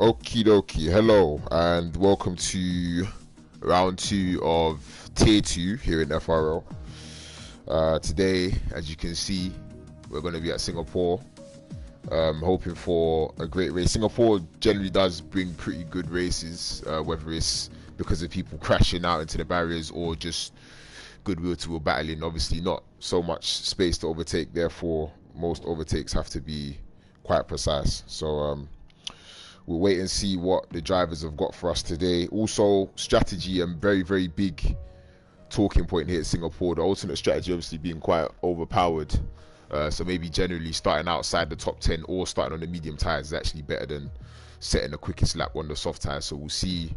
Okie dokie, hello and welcome to round 2 of tier 2 here in FRL. Today, as you can see, we're going to be at Singapore, hoping for a great race. Singapore generally does bring pretty good races, whether it's because of people crashing out into the barriers or just goodwill to wheel battling. Obviously not so much space to overtake, therefore most overtakes have to be quite precise. So we'll wait and see what the drivers have got for us today. Also, strategy and very big talking point here at Singapore. The alternate strategy obviously being quite overpowered. So maybe generally starting outside the top 10 or starting on the medium tyres is actually better than setting the quickest lap on the soft tyres. So we'll see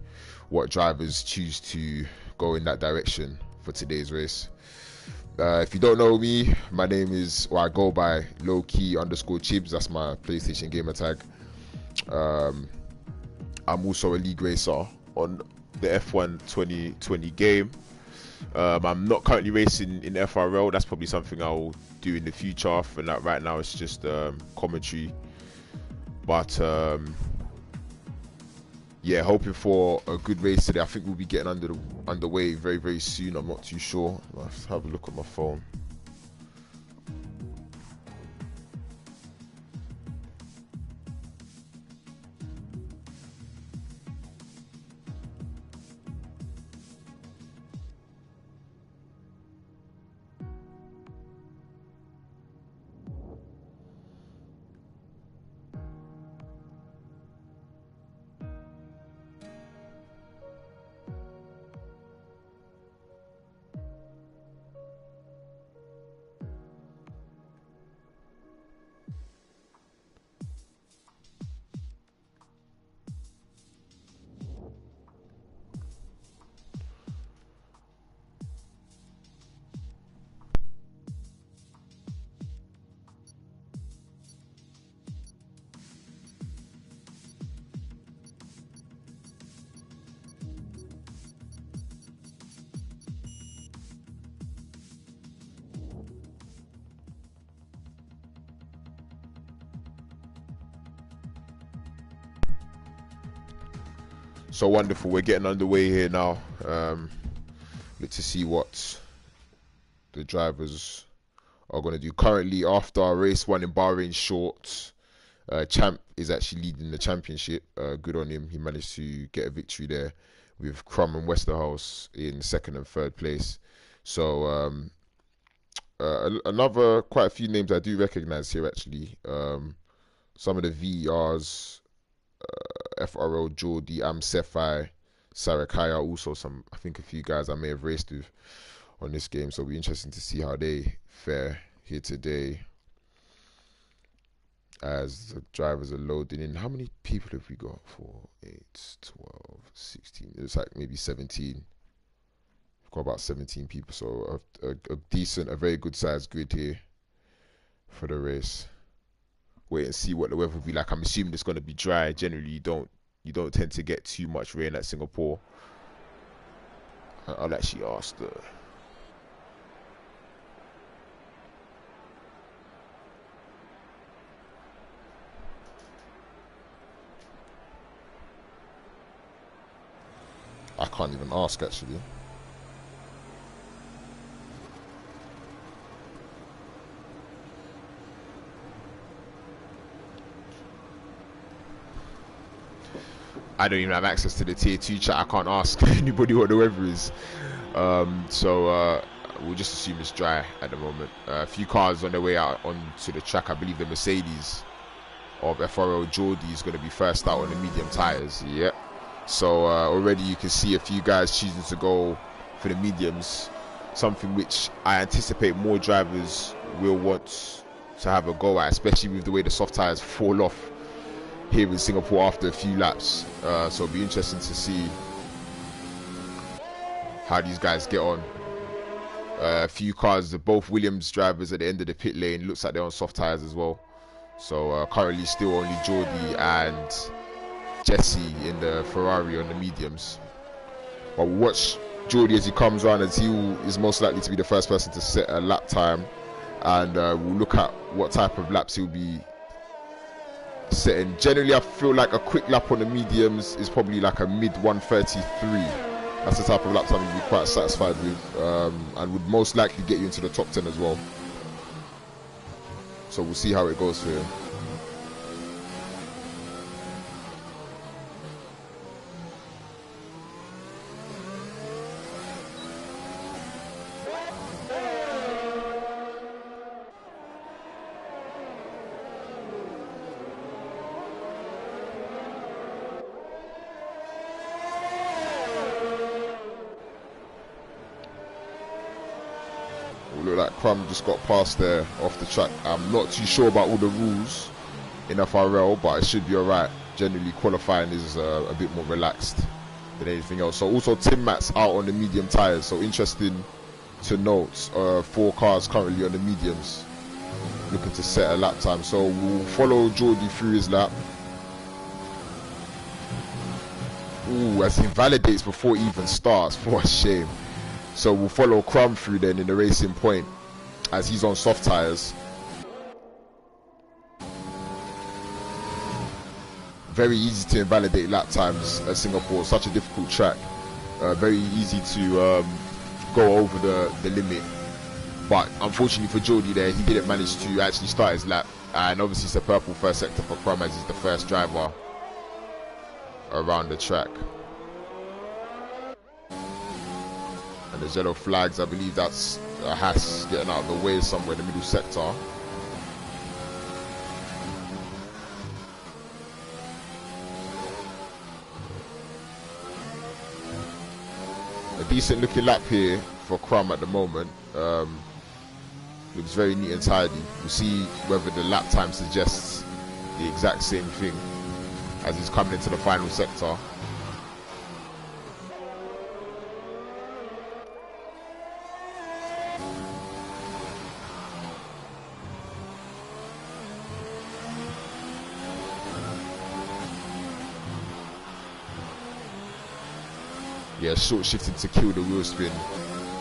what drivers choose to go in that direction for today's race. If you don't know me, my name is, or I go by lowkey_chibs. That's my PlayStation gamer tag. I'm also a league racer on the F1 2020 game. I'm not currently racing in FRL. That's probably something I'll do in the future. For that, right now it's just commentary. But yeah, hoping for a good race today. I think we'll be getting underway very soon. I'm not too sure. Let's have a look at my phone. So wonderful, we're getting underway here now. Let's see what the drivers are going to do. Currently, after race 1 in Bahrain short, Champ is actually leading the championship. Good on him. He managed to get a victory there with Crum and Westerhouse in 2nd and 3rd place. So another quite a few names I do recognize here actually. Some of the VRs, FRL Geordie, Amsefai, Sarakaya, also I think a few guys I may have raced with on this game, so it'll be interesting to see how they fare here today as the drivers are loading in. How many people have we got? 4, 8, 12, 16, it's like maybe 17. We've got about 17 people, so a very good sized grid here for the race. Wait and see what the weather will be like. I'm assuming it's going to be dry. Generally, you don't tend to get too much rain at Singapore. I'll actually ask the I can't even ask actually. I don't even have access to the tier 2 chat. I can't ask anybody what the weather is. So we'll just assume it's dry at the moment. A few cars on their way out onto the track. I believe the Mercedes of FRL Geordie is going to be first out on the medium tyres. Yep. So already you can see a few guys choosing to go for the mediums. Something which I anticipate more drivers will want to have a go at, especially with the way the soft tyres fall off here in Singapore after a few laps. So it'll be interesting to see how these guys get on. A few cars, both Williams drivers at the end of the pit lane, looks like they're on soft tyres as well. So currently still only Geordie and Jesse in the Ferrari on the mediums. But we'll watch Geordie as he comes around, as he is most likely to be the first person to set a lap time. And we'll look at what type of laps he'll be setting. Generally, I feel like a quick lap on the mediums is probably like a mid 133. That's the type of lap time you'd be quite satisfied with, and would most likely get you into the top 10 as well. So we'll see how it goes for him. Look like Crumb just got past there off the track. I'm not too sure about all the rules in FRL, but it should be alright. Generally, qualifying is a bit more relaxed than anything else. So also Tim Matt's out on the medium tyres. So interesting to note, 4 cars currently on the mediums looking to set a lap time. So we'll follow Geordie through his lap. Ooh, as he validates before he even starts. What a shame. So we'll follow Crumb through then in the racing point as he's on soft tyres. Very easy to invalidate lap times at Singapore. Such a difficult track. Very easy to go over the limit. But unfortunately for Geordie there, he didn't manage to actually start his lap. And obviously it's a purple first sector for Crumb as he's the first driver around the track. And the yellow flags, I believe that's a Haas getting out of the way somewhere in the middle sector. A decent looking lap here for Crumb at the moment. Looks very neat and tidy. We'll see whether the lap time suggests the exact same thing as he's coming into the final sector. Yeah, short shifting to kill the wheel spin.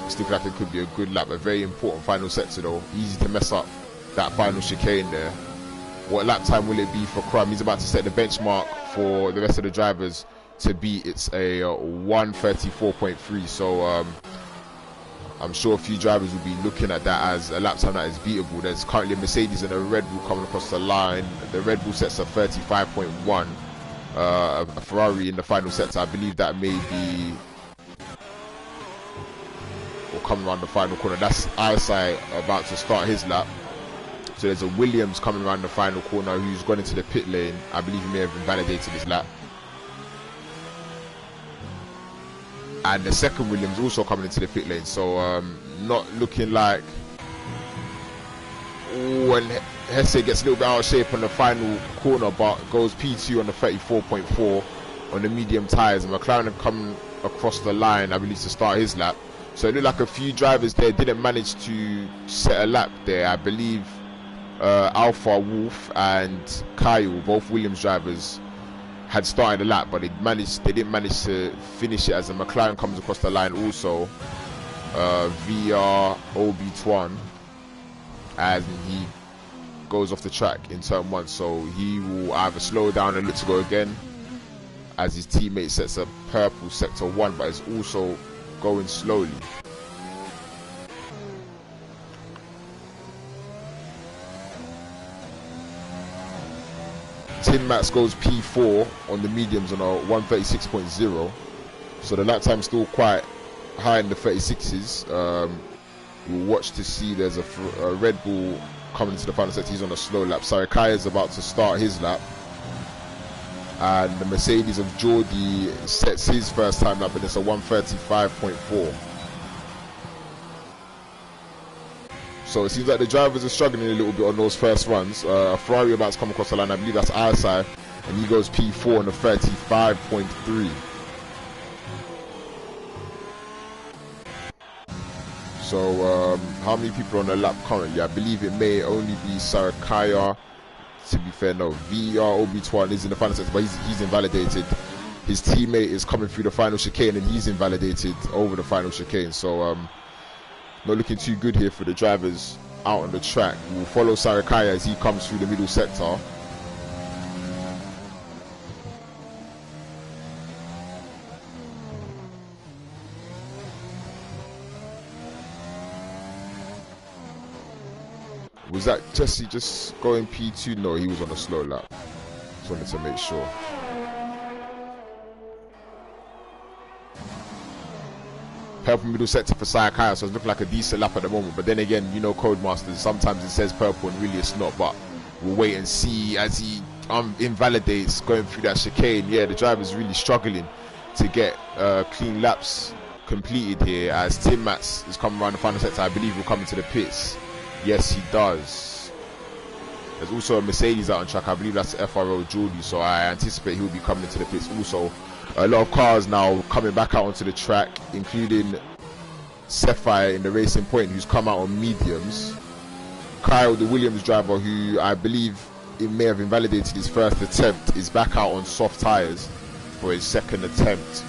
Still feel like it could be a good lap. A very important final sector though. Easy to mess up that final chicane there. What lap time will it be for Crumb? He's about to set the benchmark for the rest of the drivers to beat. It's a 1:34.3. So I'm sure a few drivers will be looking at that as a lap time that is beatable. There's currently a Mercedes and a Red Bull coming across the line. The Red Bull sets a 35.1. A Ferrari in the final sector. I believe that may be coming around the final corner. That's ISI about to start his lap. So there's a Williams coming around the final corner who's gone into the pit lane. I believe he may have invalidated his lap. And the second Williams also coming into the pit lane. So not looking like when Hesse gets a little bit out of shape on the final corner, but goes P2 on the 34.4 on the medium tyres. And McLaren coming across the line, I believe, to start his lap. So it looked like a few drivers there didn't manage to set a lap there. I believe Alpha, Wolf and Kyle, both Williams drivers, had started a lap, but they didn't manage to finish it as the McLaren comes across the line also via Obi-Twan, and he goes off the track in turn 1. So he will either slow down and look to go again as his teammate sets a purple sector 1, but is also going slowly. Tim Matz goes P4 on the mediums on a 1:36.0, so the lap time's still quite high in the 36s. We'll watch to see there's a Red Bull coming into the final sector. He's on a slow lap. Sarakaya is about to start his lap, and the Mercedes of Geordie sets his first time lap, and it's a 1:35.4. So it seems like the drivers are struggling a little bit on those first runs. A Ferrari about to come across the line, I believe that's ISI, and he goes P4 on the 35.3. So how many people are on the lap currently? I believe it may only be Sarakaya. To be fair, no. VR Obi-Twan is in the final sector, but he's invalidated. His teammate is coming through the final chicane, and he's invalidated over the final chicane. So not looking too good here for the drivers out on the track. We'll follow Sarakaya as he comes through the middle sector. Was that Jesse just going P2? No, he was on a slow lap. Just wanted to make sure. Purple middle sector for Sayakaya, so it's looking like a decent lap at the moment. But then again, you know, Codemasters, sometimes it says purple and really it's not. But we'll wait and see as he invalidates going through that chicane. Yeah, the driver's really struggling to get clean laps completed here, as Tim Mats is coming around the final sector. I believe will come into the pits. Yes, he does. There's also a Mercedes out on track. I believe that's FRO Geordie, so I anticipate he'll be coming into the pits also. A lot of cars now coming back out onto the track, including Sapphire in the Racing Point, who's come out on mediums. Kyle, the Williams driver, who I believe it may have invalidated his first attempt, is back out on soft tyres for his second attempt.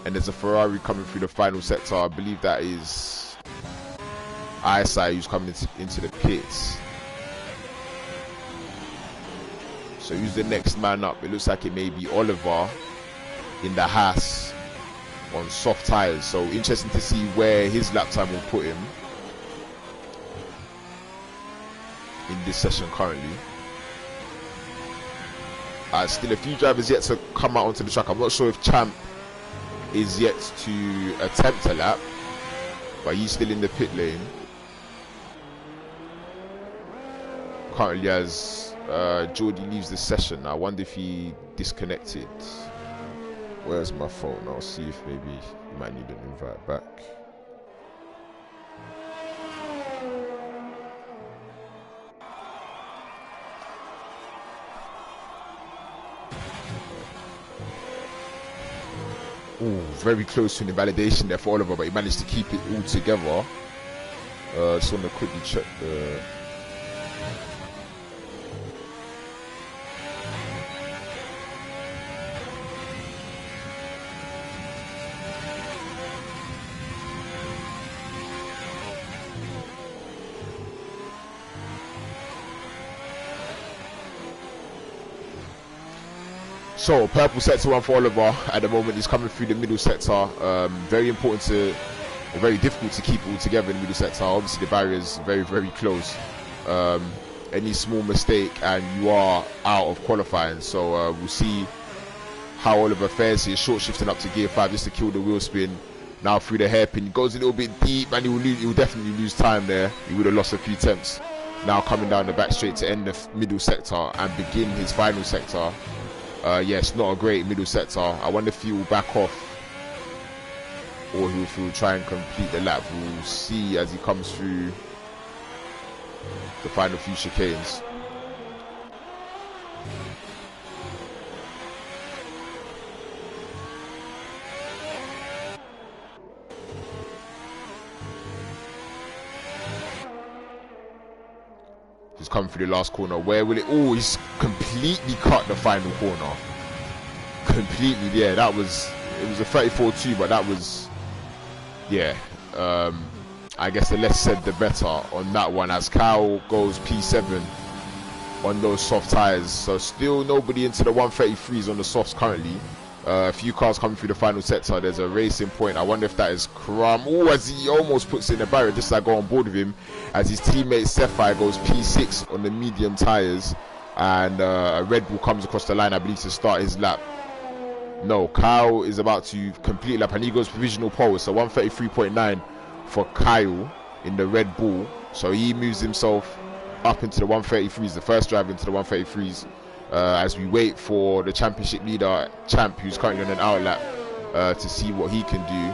And there's a Ferrari coming through the final sector. I believe that is ISI who's coming into the pits. So who's the next man up? It looks like it may be Oliver in the Haas on soft tyres. So interesting to see where his lap time will put him in this session currently. Still a few drivers yet to come out onto the track. I'm not sure if Champ is yet to attempt a lap, but he's still in the pit lane. Currently as Geordie leaves the session. I wonder if he disconnected. Where's my phone? I'll see if maybe he might need an invite back. Ooh, very close to an invalidation there for Oliver, but he managed to keep it all together. Just want to quickly check the... So, purple sector one for Oliver at the moment. He's coming through the middle sector. Very important to, or very difficult to keep it all together in the middle sector. Obviously, the barrier is very, very close. Any small mistake and you are out of qualifying. So, we'll see how Oliver fares here. Short shifting up to gear 5 just to kill the wheel spin. Now through the hairpin. He goes a little bit deep and he will definitely lose time there. He would have lost a few attempts. Now coming down the back straight to end the middle sector and begin his final sector. Yes, not a great middle sector. I wonder if he will back off or if he will try and complete the lap. We'll see as he comes through the final few chicanes. He's coming through the last corner. Where will it? Oh, he's completely cut the final corner. Completely, yeah. That was, it was a 34-2, but that was, yeah. I guess the less said the better on that one, as Kyle goes P7 on those soft tires. So still nobody into the 133s on the softs currently. A few cars coming through the final sector. There's a Racing Point. I wonder if that is Crum. Oh, as he almost puts it in the barrier, just as I go on board with him, as his teammate Sapphire goes P6 on the medium tires, and a Red Bull comes across the line, I believe, to start his lap. No, Kyle is about to complete lap, and he goes provisional pole. So 133.9 for Kyle in the Red Bull. So he moves himself up into the 133s, the first driver into the 133s. As we wait for the championship leader, Champ, who's currently on an out lap, to see what he can do.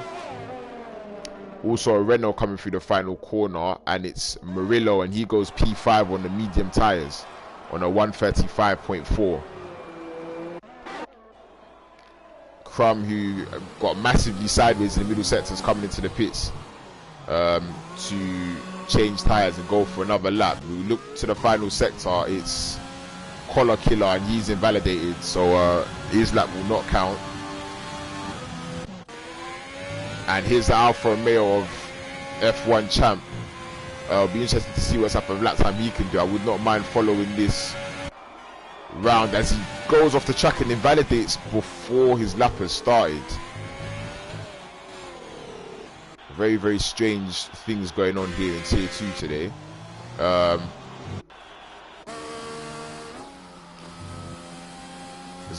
Also a Renault coming through the final corner, and it's Murillo, and he goes P5 on the medium tires on a 135.4. Crum, who got massively sideways in the middle sector, is coming into the pits to change tires and go for another lap. We look to the final sector, it's Collar Killer, and he's invalidated, so his lap will not count. And here's the Alfa Romeo of F1 Champ. It'll be interesting to see what's up of lap time he can do. I would not mind following this round as he goes off the track and invalidates before his lap has started. very, very strange things going on here in Tier 2 today. There's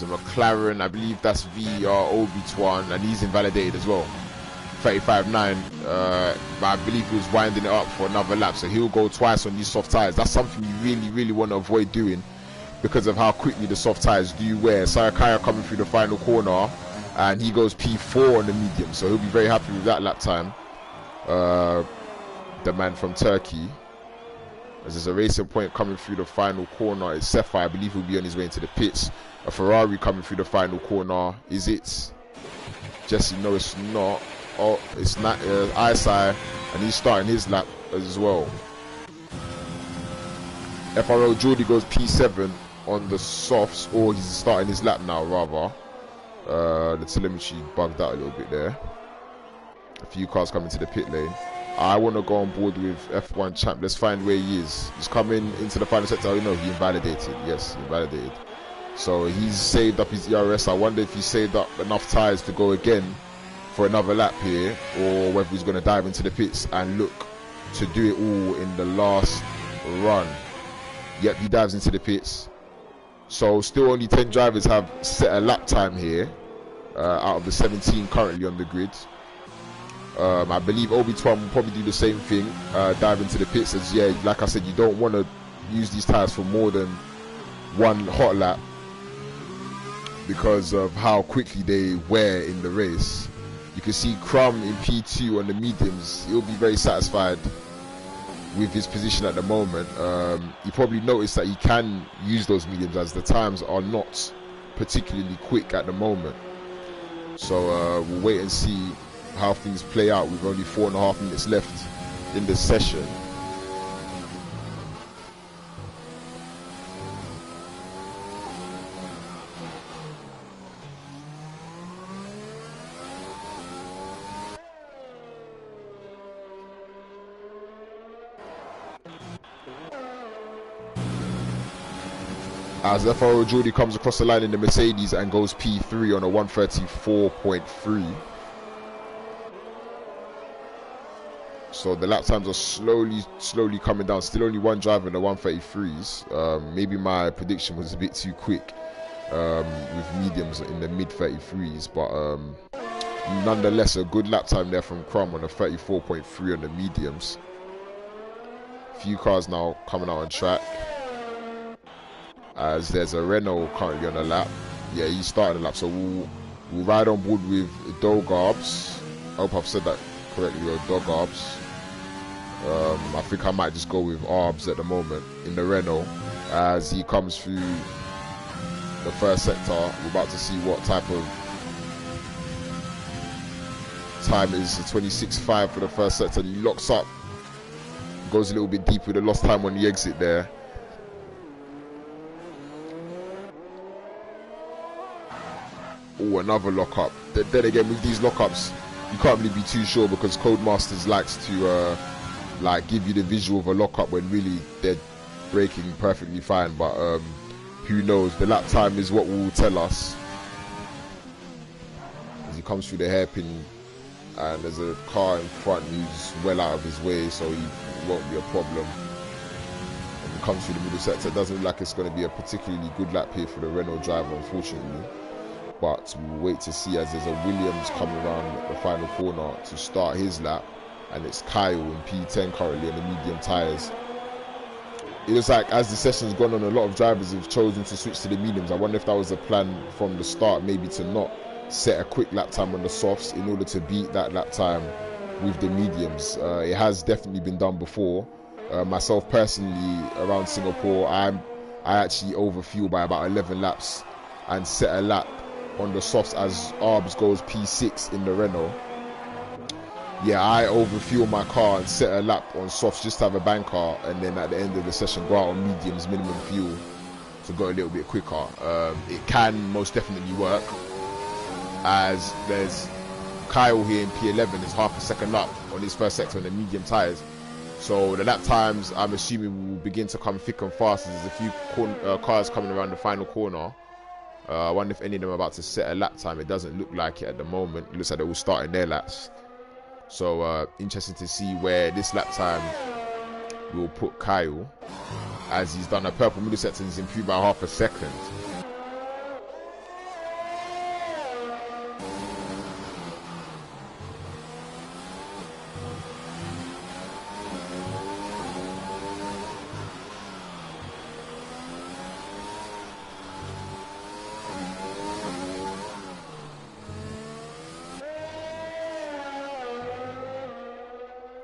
a McLaren, I believe that's VR Obi-Twan, and he's invalidated as well. 35.9, but I believe he was winding it up for another lap, so he'll go twice on these soft tyres. That's something you really, really want to avoid doing because of how quickly the soft tyres do wear. Sayakaya coming through the final corner, and he goes P4 on the medium, so he'll be very happy with that lap time. The man from Turkey. As there's a racing point coming through the final corner, it's Sefa, I believe he'll be on his way into the pits. A Ferrari coming through the final corner, is it? Jesse, no it's not. Oh, it's not Isai, and he's starting his lap as well. FRO Geordie goes P7 on the softs, or he's starting his lap now rather. The telemetry bugged out a little bit there. A few cars coming to the pit lane. I want to go on board with F1 champ. Let's find where he is. He's coming into the final sector. Oh, you know, he invalidated. Yes, he invalidated. So he's saved up his ERS. I wonder if he saved up enough tyres to go again for another lap here, or whether he's going to dive into the pits and look to do it all in the last run. Yep, he dives into the pits. So still only 10 drivers have set a lap time here out of the 17 currently on the grid. I believe Obi-Twan will probably do the same thing, dive into the pits, as yeah, like I said, you don't want to use these tyres for more than one hot lap because of how quickly they wear in the race. You can see Crumb in P2 on the mediums. He'll be very satisfied with his position at the moment. You probably noticed that he can use those mediums as the times are not particularly quick at the moment. So we'll wait and see how things play out with only 4.5 minutes left in the session. As FRO Geordie comes across the line in the Mercedes and goes P3 on a 134.3. So the lap times are slowly coming down. Still only one driver in the 133s. Maybe my prediction was a bit too quick with mediums in the mid 33s, but nonetheless a good lap time there from Crumb on a 34.3 on the mediums. Few cars now coming out on track, as there's a Renault currently on the lap. Yeah, he's starting the lap, so we'll ride on board with Dogarbs. I hope I've said that correctly, Dogarbs. I think I might just go with Arbs at the moment in the Renault as he comes through the first sector. We're about to see what type of time is. 26.5 for the first sector. He locks up, goes a little bit deep with a lost time on the exit there. Oh, another lockup. Then again, with these lockups, you can't really be too sure because Codemasters likes to like give you the visual of a lockup when really they're braking perfectly fine. But who knows? The lap time is what will tell us. As he comes through the hairpin, and there's a car in front who's well out of his way, so he won't be a problem. And he comes through the middle sector. It doesn't look like it's going to be a particularly good lap here for the Renault driver, unfortunately. But we'll wait to see, as there's a Williams coming around the final corner to start his lap, and it's Kyle in P10 currently on the medium tyres. It looks like as the session's gone on, a lot of drivers have chosen to switch to the mediums. I wonder if that was a plan from the start, maybe to not set a quick lap time on the softs in order to beat that lap time with the mediums. It has definitely been done before. Myself personally, around Singapore, I actually overfuel by about 11 laps and set a lap on the softs as Arbs goes P6 in the Renault. Yeah, I overfuel my car and set a lap on softs just to have a banker, and then at the end of the session go out on mediums, minimum fuel, to go a little bit quicker. It can most definitely work, as there's Kyle here in P11 is half a second up on his first sector on the medium tyres. So the lap times, I'm assuming, will begin to come thick and fast as there's a few cars coming around the final corner. I wonder if any of them are about to set a lap time. It doesn't look like it at the moment. It looks like they're all starting their laps. So interesting to see where this lap time will put Kyle, as he's done a purple middle sector and he's improved by half a second.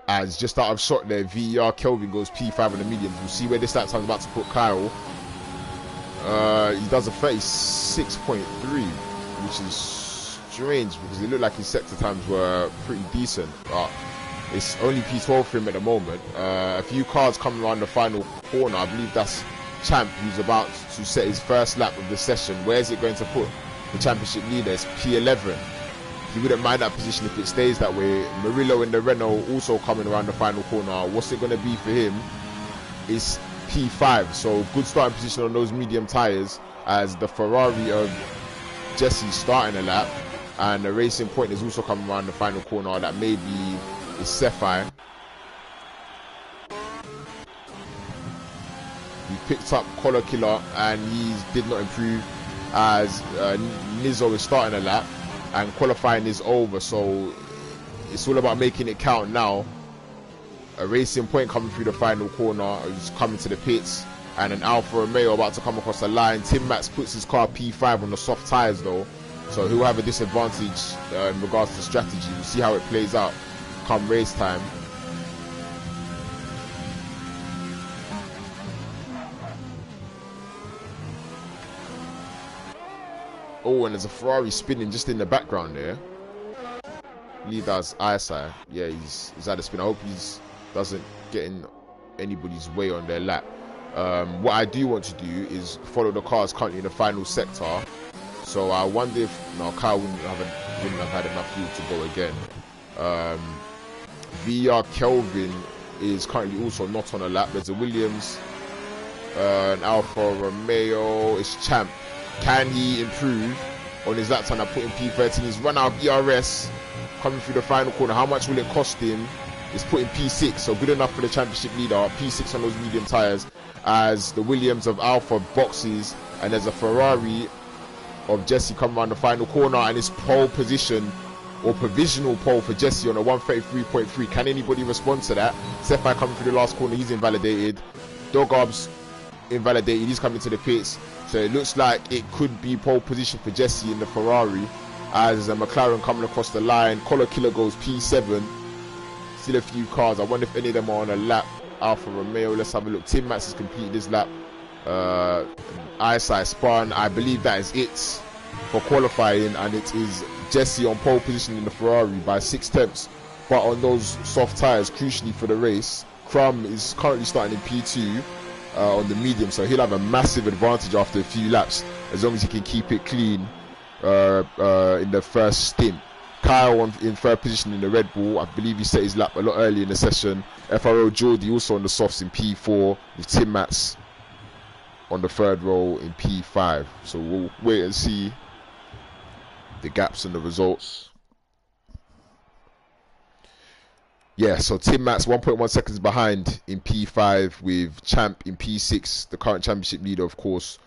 As just out of shot there, VER Kelvin goes P5 on the mediums. We'll see where this lap time's about to put Kyle. He does a 36.3, which is strange because it looked like his sector times were pretty decent. But it's only P12 for him at the moment. A few cars coming around the final corner. I believe that's Champ, who's about to set his first lap of the session. Where is it going to put the championship leader? It's P11. He wouldn't mind that position if it stays that way. Murillo in the Renault also coming around the final corner. What's it going to be for him? It's P5. So good starting position on those medium tyres, as the Ferrari of Jesse starting a lap, and the Racing Point is also coming around the final corner. That may be Cephai. He picked up Collar Killer and he did not improve, as Nizzo is starting a lap and qualifying is over, so it's all about making it count now. A Racing Point coming through the final corner, is coming to the pits, and an Alfa Romeo about to come across the line. Tim Max puts his car P5 on the soft tyres though, so he'll have a disadvantage in regards to strategy. We'll see how it plays out come race time. Oh, and there's a Ferrari spinning just in the background there. Leader's eyesight. Yeah, he's had a spin. I hope he doesn't get in anybody's way on their lap. What I do want to do is follow the cars currently in the final sector. So I wonder if Kyle wouldn't have had enough fuel to go again. VR Kelvin is currently also not on a lap. There's a Williams, an Alfa Romeo. It's Champ. Can he improve on his lap time? I put in P13. He's run out of ERS coming through the final corner. How much will it cost him? It's put in P6, so good enough for the championship leader. P6 on those medium tyres, as the Williams of Alpha boxes, and there's a Ferrari of Jesse coming around the final corner, and it's pole position or provisional pole for Jesse on a 133.3. Can anybody respond to that? Cephai coming through the last corner, he's invalidated. Dogob's invalidated, he's coming to the pits. So it looks like it could be pole position for Jesse in the Ferrari, as a McLaren coming across the line. Collar Killer goes P7. Still a few cars. I wonder if any of them are on a lap. Alfa Romeo, let's have a look. Tim Max has completed his lap. Eyesight spun. I believe that is it for qualifying, and it is Jesse on pole position in the Ferrari by 6/10. But on those soft tyres, crucially for the race, Crum is currently starting in P2. On the medium, so he'll have a massive advantage after a few laps as long as he can keep it clean in the first stint. Kyle in third position in the Red Bull. I believe he set his lap a lot earlier in the session. FRO Geordie also on the softs in P4, with Tim Max on the third row in P5. So we'll wait and see the gaps and the results. Yeah, so Tim Max 1.1 seconds behind in P5, with Champ in P6, the current championship leader, of course,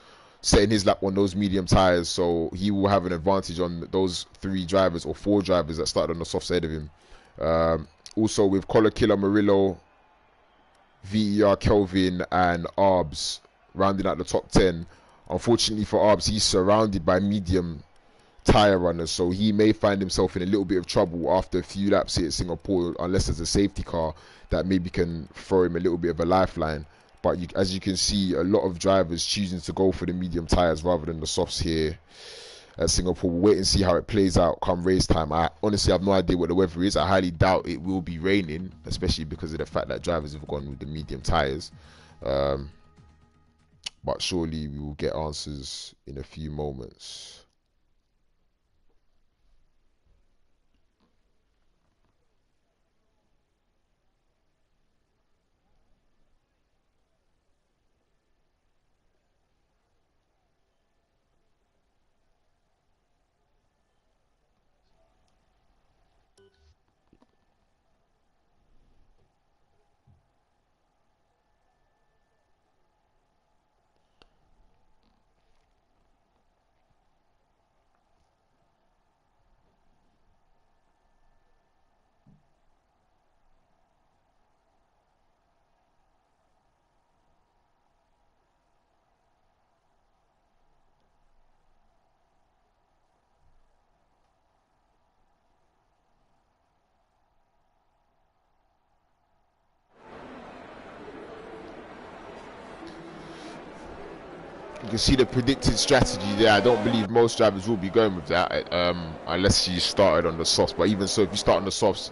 setting his lap on those medium tyres, so he will have an advantage on those 3 drivers or 4 drivers that started on the soft side of him. Also with Collar Killer, Murillo, VER Kelvin and Arbs rounding out the top 10. Unfortunately for Arbs, he's surrounded by medium tyre runners, so he may find himself in a little bit of trouble after a few laps here at Singapore, unless there's a safety car that maybe can throw him a little bit of a lifeline. But as you can see, a lot of drivers choosing to go for the medium tyres rather than the softs here at Singapore. We'll wait and see how it plays out come race time. I honestly have no idea what the weather is. I highly doubt it will be raining, especially because of the fact that drivers have gone with the medium tyres. But surely we will get answers in a few moments. can see the predicted strategy there. I don't believe most drivers will be going with that unless you started on the softs. But even so, if you start on the softs,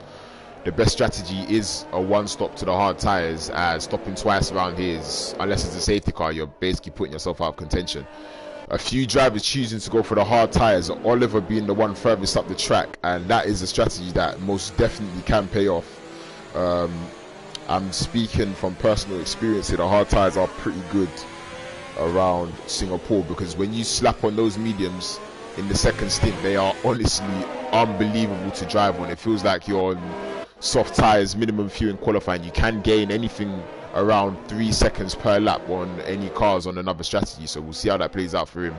the best strategy is a one stop to the hard tyres, as stopping twice around here is, unless it's a safety car, you're basically putting yourself out of contention. A few drivers choosing to go for the hard tyres, Oliver being the one furthest up the track, and that is a strategy that most definitely can pay off. I'm speaking from personal experience here. The hard tyres are pretty good around Singapore, because when you slap on those mediums in the second stint, they are honestly unbelievable to drive on. It feels like you're on soft tyres, minimum fuel in qualifying. You can gain anything around 3 seconds per lap on any cars on another strategy, so we'll see how that plays out for him.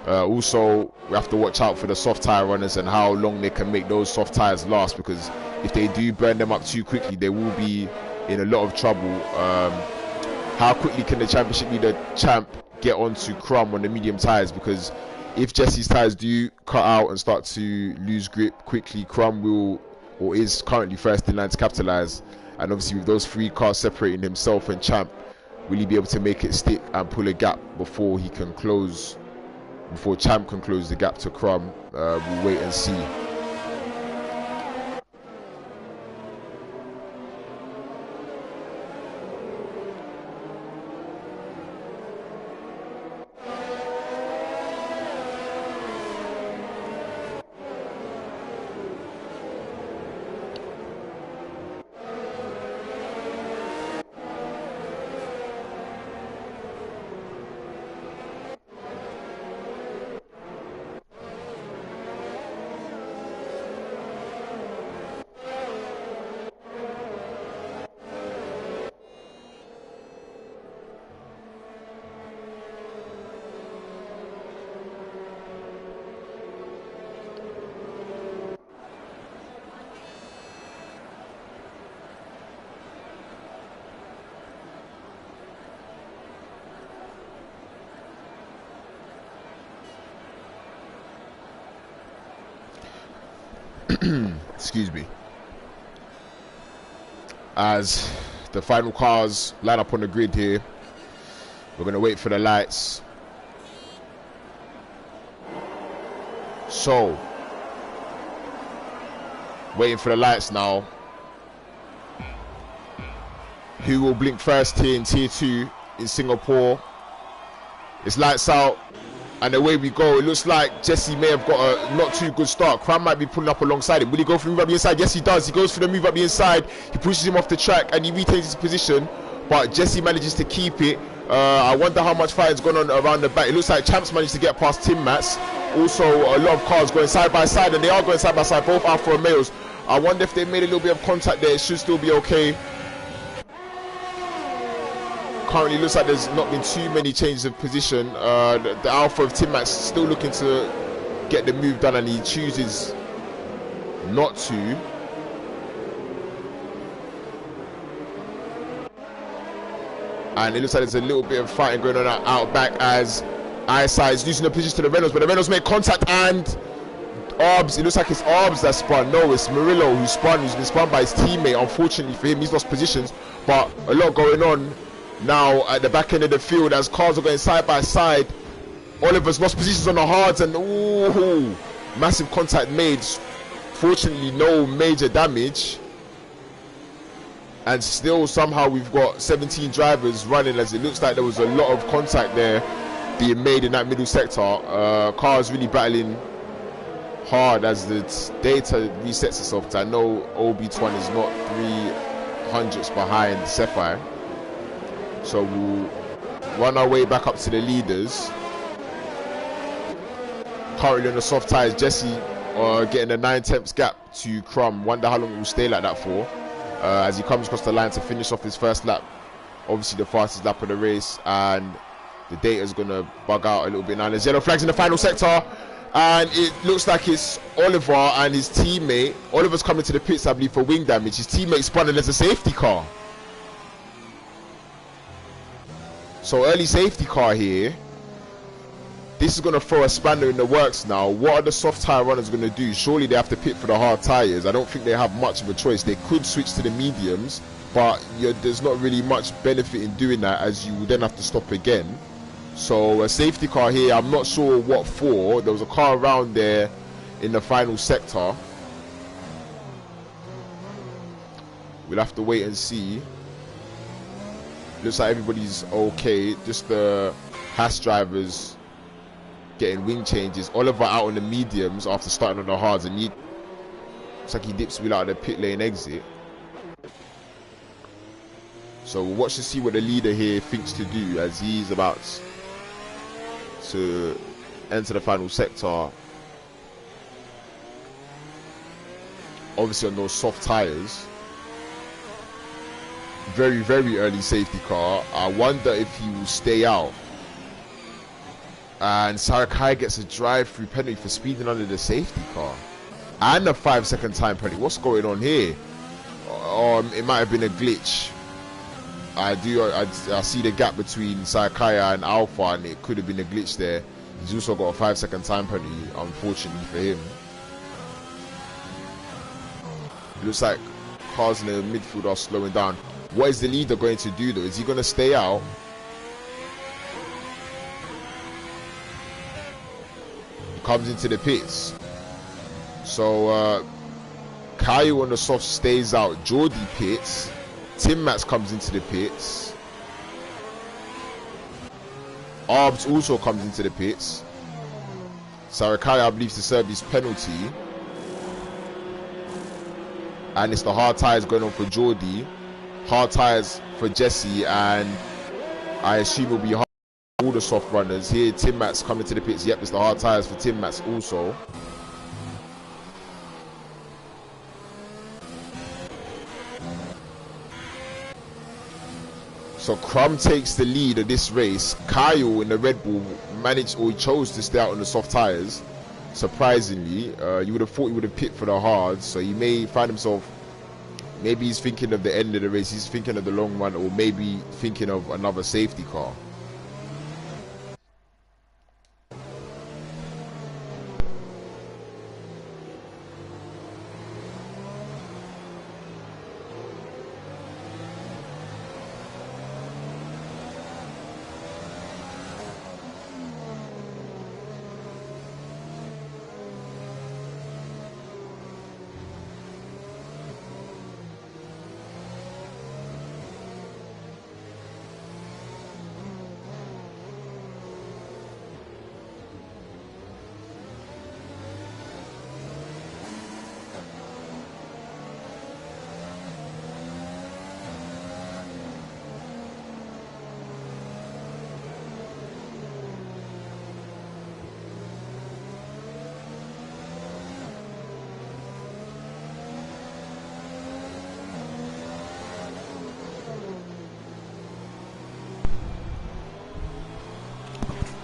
Also, we have to watch out for the soft tyre runners and how long they can make those soft tyres last, because if they do burn them up too quickly, they will be in a lot of trouble. How quickly can the championship leader champ get onto Crum on the medium tyres? Because if Jesse's tyres do cut out and start to lose grip quickly, Crum will, or is currently first in line to capitalise. And obviously with those 3 cars separating himself and champ, will he be able to make it stick and pull a gap before he can close, before champ can close the gap to Crum? We'll wait and see. Excuse me. As the final cars line up on the grid here, we're going to wait for the lights. So, waiting for the lights now. Who will blink first here in Tier 2 in Singapore? It's lights out. And away we go. It looks like Jesse may have got a not too good start. Cram might be pulling up alongside him. Will he go for the move up the inside? Yes, he does. He goes for the move up the inside. He pushes him off the track and he retains his position. But Jesse manages to keep it. I wonder how much fight has gone on around the back. It looks like Champs managed to get past Tim Mats. Also, a lot of cars going side by side, and they are going side by side, both Alfa Romeos. I wonder if they made a little bit of contact there. It should still be okay. Currently looks like there's not been too many changes of position. The Alpha of Tim Max still looking to get the move done, and he chooses not to. And it looks like there's a little bit of fighting going on out back as ISI is losing the position to the Reynolds, but the Reynolds make contact, and Arbs, it looks like it's Arbs that spun. No, it's Murillo who spun, who's been spun by his teammate. Unfortunately for him, he's lost positions, but a lot going on now at the back end of the field as cars are going side by side. Oliver's lost positions on the hards, and ooh, massive contact made. Fortunately, no major damage. And still, somehow, we've got 17 drivers running, as it looks like there was a lot of contact there being made in that middle sector. Cars really battling hard as the data resets itself, because I know OB1 is not 300ths behind Cephai. So we'll run our way back up to the leaders. Currently on the soft tyres, Jesse getting a 9/10 gap to Crum. Wonder how long it will stay like that for, as he comes across the line to finish off his first lap. Obviously the fastest lap of the race, and the data is going to bug out a little bit now. There's yellow flags in the final sector, and it looks like it's Oliver and his teammate. Oliver's coming to the pits, I believe, for wing damage. His teammate spun and there's a safety car. So early safety car here. This is going to throw a spanner in the works now. What are the soft tyre runners going to do? Surely they have to pit for the hard tyres. I don't think they have much of a choice. They could switch to the mediums, but there's not really much benefit in doing that, as you will then have to stop again. So a safety car here, I'm not sure what for. There was a car around there in the final sector. We'll have to wait and see. Looks like everybody's okay. Just the Haas drivers getting wing changes. Oliver out on the mediums after starting on the hards, and looks like he dips wheel out of the pit lane exit. So we'll watch to see what the leader here thinks to do as he's about to enter the final sector. Obviously on those soft tires. Very, very early safety car. I wonder if he will stay out. And Sarakai gets a drive-through penalty for speeding under the safety car. And a 5-second time penalty. What's going on here? It might have been a glitch. I see the gap between Sarakaya and Alpha, and it could have been a glitch there. He's also got a 5-second time penalty, unfortunately for him. It looks like cars in the midfield are slowing down. What is the leader going to do though? Is he going to stay out? He comes into the pits. So Caio on the soft stays out. Jordi pits. Tim Mats comes into the pits. Arbs also comes into the pits. Sarakai, I believe, to serve his penalty. And it's the hard tires going on for Jordi. Hard tires for Jesse, and I assume it'll be hard for all the soft runners. Here, Tim Mats coming to the pits. Yep, it's the hard tires for Tim Mats also. So Crum takes the lead of this race. Kyle in the Red Bull managed, or he chose to stay out on the soft tires. Surprisingly, you would have thought he would have pit for the hards, so he may find himself, maybe he's thinking of the end of the race, he's thinking of the long run, or maybe thinking of another safety car.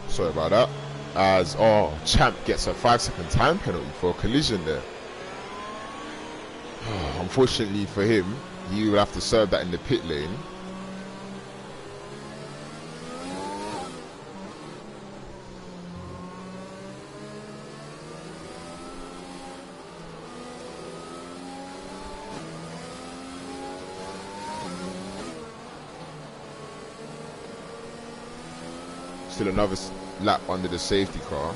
Sorry about that. As Champ gets a 5-second time penalty for a collision there. Unfortunately for him, he will have to serve that in the pit lane. Still another lap under the safety car.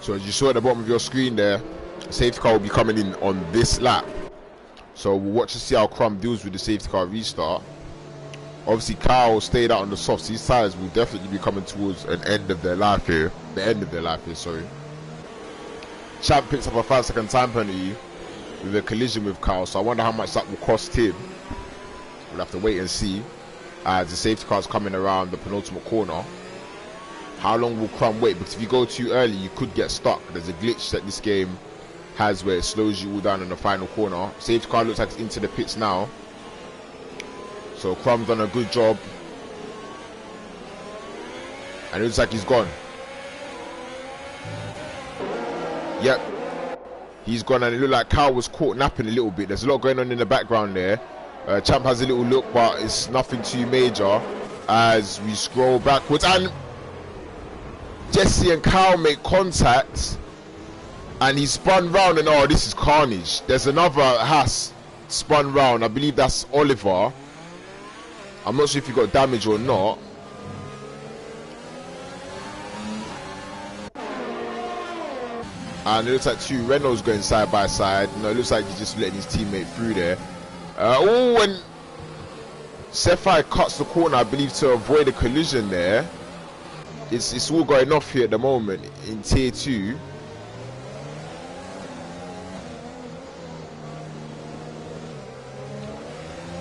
So as you saw at the bottom of your screen there, safety car will be coming in on this lap. So we'll watch to see how Crum deals with the safety car restart. Obviously Kyle stayed out on the softs. These tyres will definitely be coming towards an end of their life here. The end of their life here, sorry. Champ picks up a 5-second time penalty with a collision with Kyle, so I wonder how much that will cost him. We'll have to wait and see as the safety car is coming around the penultimate corner. How long will Crum wait? Because if you go too early, you could get stuck. There's a glitch that this game has where it slows you all down in the final corner. Safety car looks like it's into the pits now. So Crum's done a good job. And it looks like he's gone. Yep. He's gone, and it looked like Kyle was caught napping a little bit. There's a lot going on in the background there. Champ has a little look, but it's nothing too major. As we scroll backwards, and Jesse and Kyle make contact, and he spun round, and oh, this is carnage. There's another Haas spun round. I believe that's Oliver. I'm not sure if he got damage or not. And it looks like two Renaults going side by side. No, it looks like he's just letting his teammate through there. Oh, and Cephai cuts the corner, I believe, to avoid a collision there. It's all going off here at the moment in tier 2.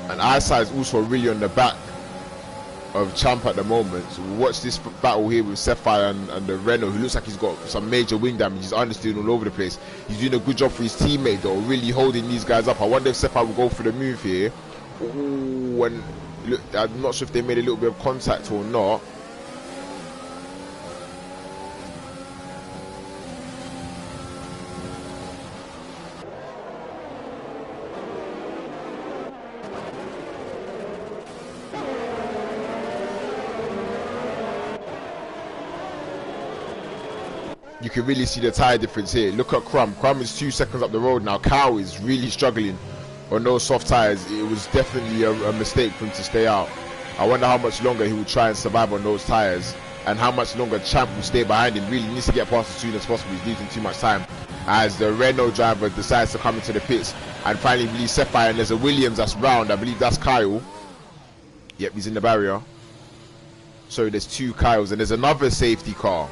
And Eyesight is also really on the back of Champ at the moment. So we'll watch this battle here with Cephai and the Renault, who looks like he's got some major wing damage. He's understeering all over the place. He's doing a good job for his teammate though, really holding these guys up. I wonder if Cephai will go for the move here. Ooh, and look, I'm not sure if they made a little bit of contact or not. You can really see the tyre difference here. Look at Crum. Crum is 2 seconds up the road now. Cow is really struggling on those soft tyres. It was definitely a mistake for him to stay out. I wonder how much longer he will try and survive on those tyres, and how much longer Champ will stay behind him. Really needs to get past as soon as possible. He's losing too much time as the Renault driver decides to come into the pits and finally release Cephai. And there's a Williams that's round. I believe that's Kyle. Yep, he's in the barrier. So there's 2 Kyles, and there's another safety car.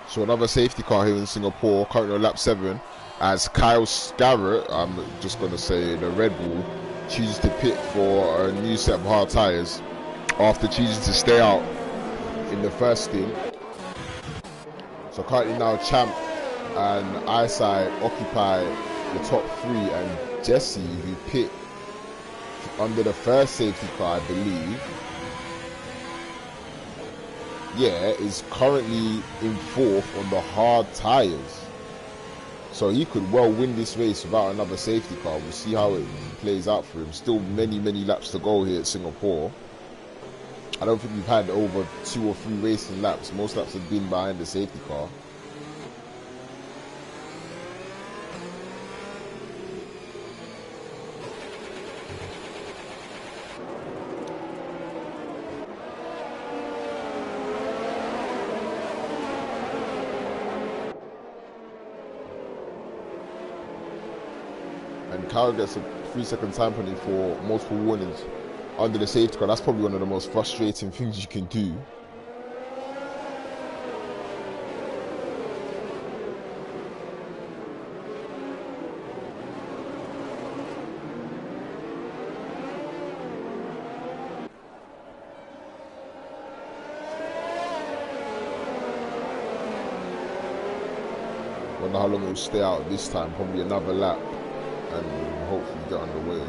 So another safety car here in Singapore, currently on lap 7, as Kyle Scarrett, I'm just going to say the Red Bull, chooses to pit for a new set of hard tyres after choosing to stay out in the first stint. So currently now Champ and Eyesight occupy the top 3, and Jesse, who pit under the first safety car, I believe. yeah, is currently in fourth on the hard tyres. So he could well win this race without another safety car. We'll see how it plays out for him. Still many laps to go here at Singapore. I don't think we've had over 2 or 3 racing laps. Most laps have been behind the safety car. And Kyle gets a 3-second time penalty for multiple warnings under the safety car. That's probably one of the most frustrating things you can do. Wonder how long it will stay out this time. Probably another lap and hopefully get underway.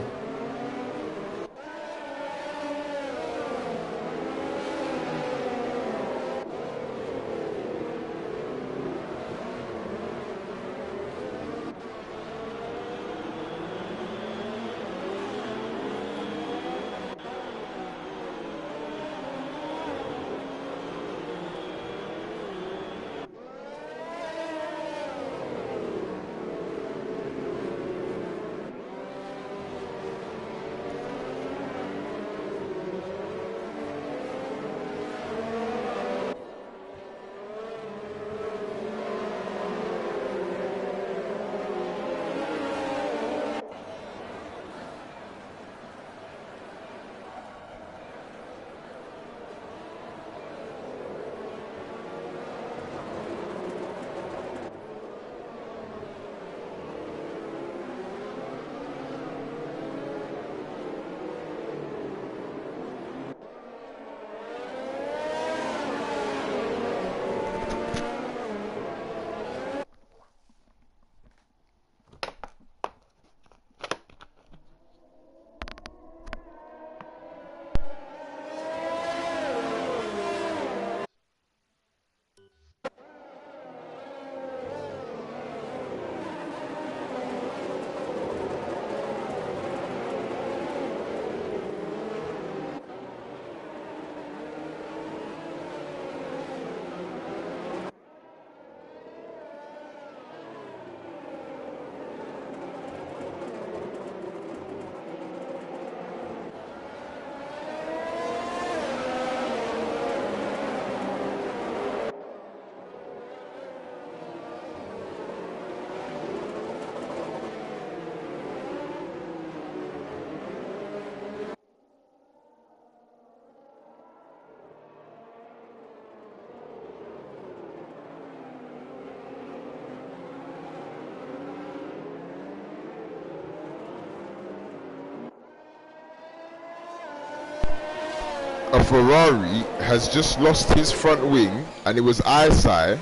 A Ferrari has just lost his front wing, and it was Isai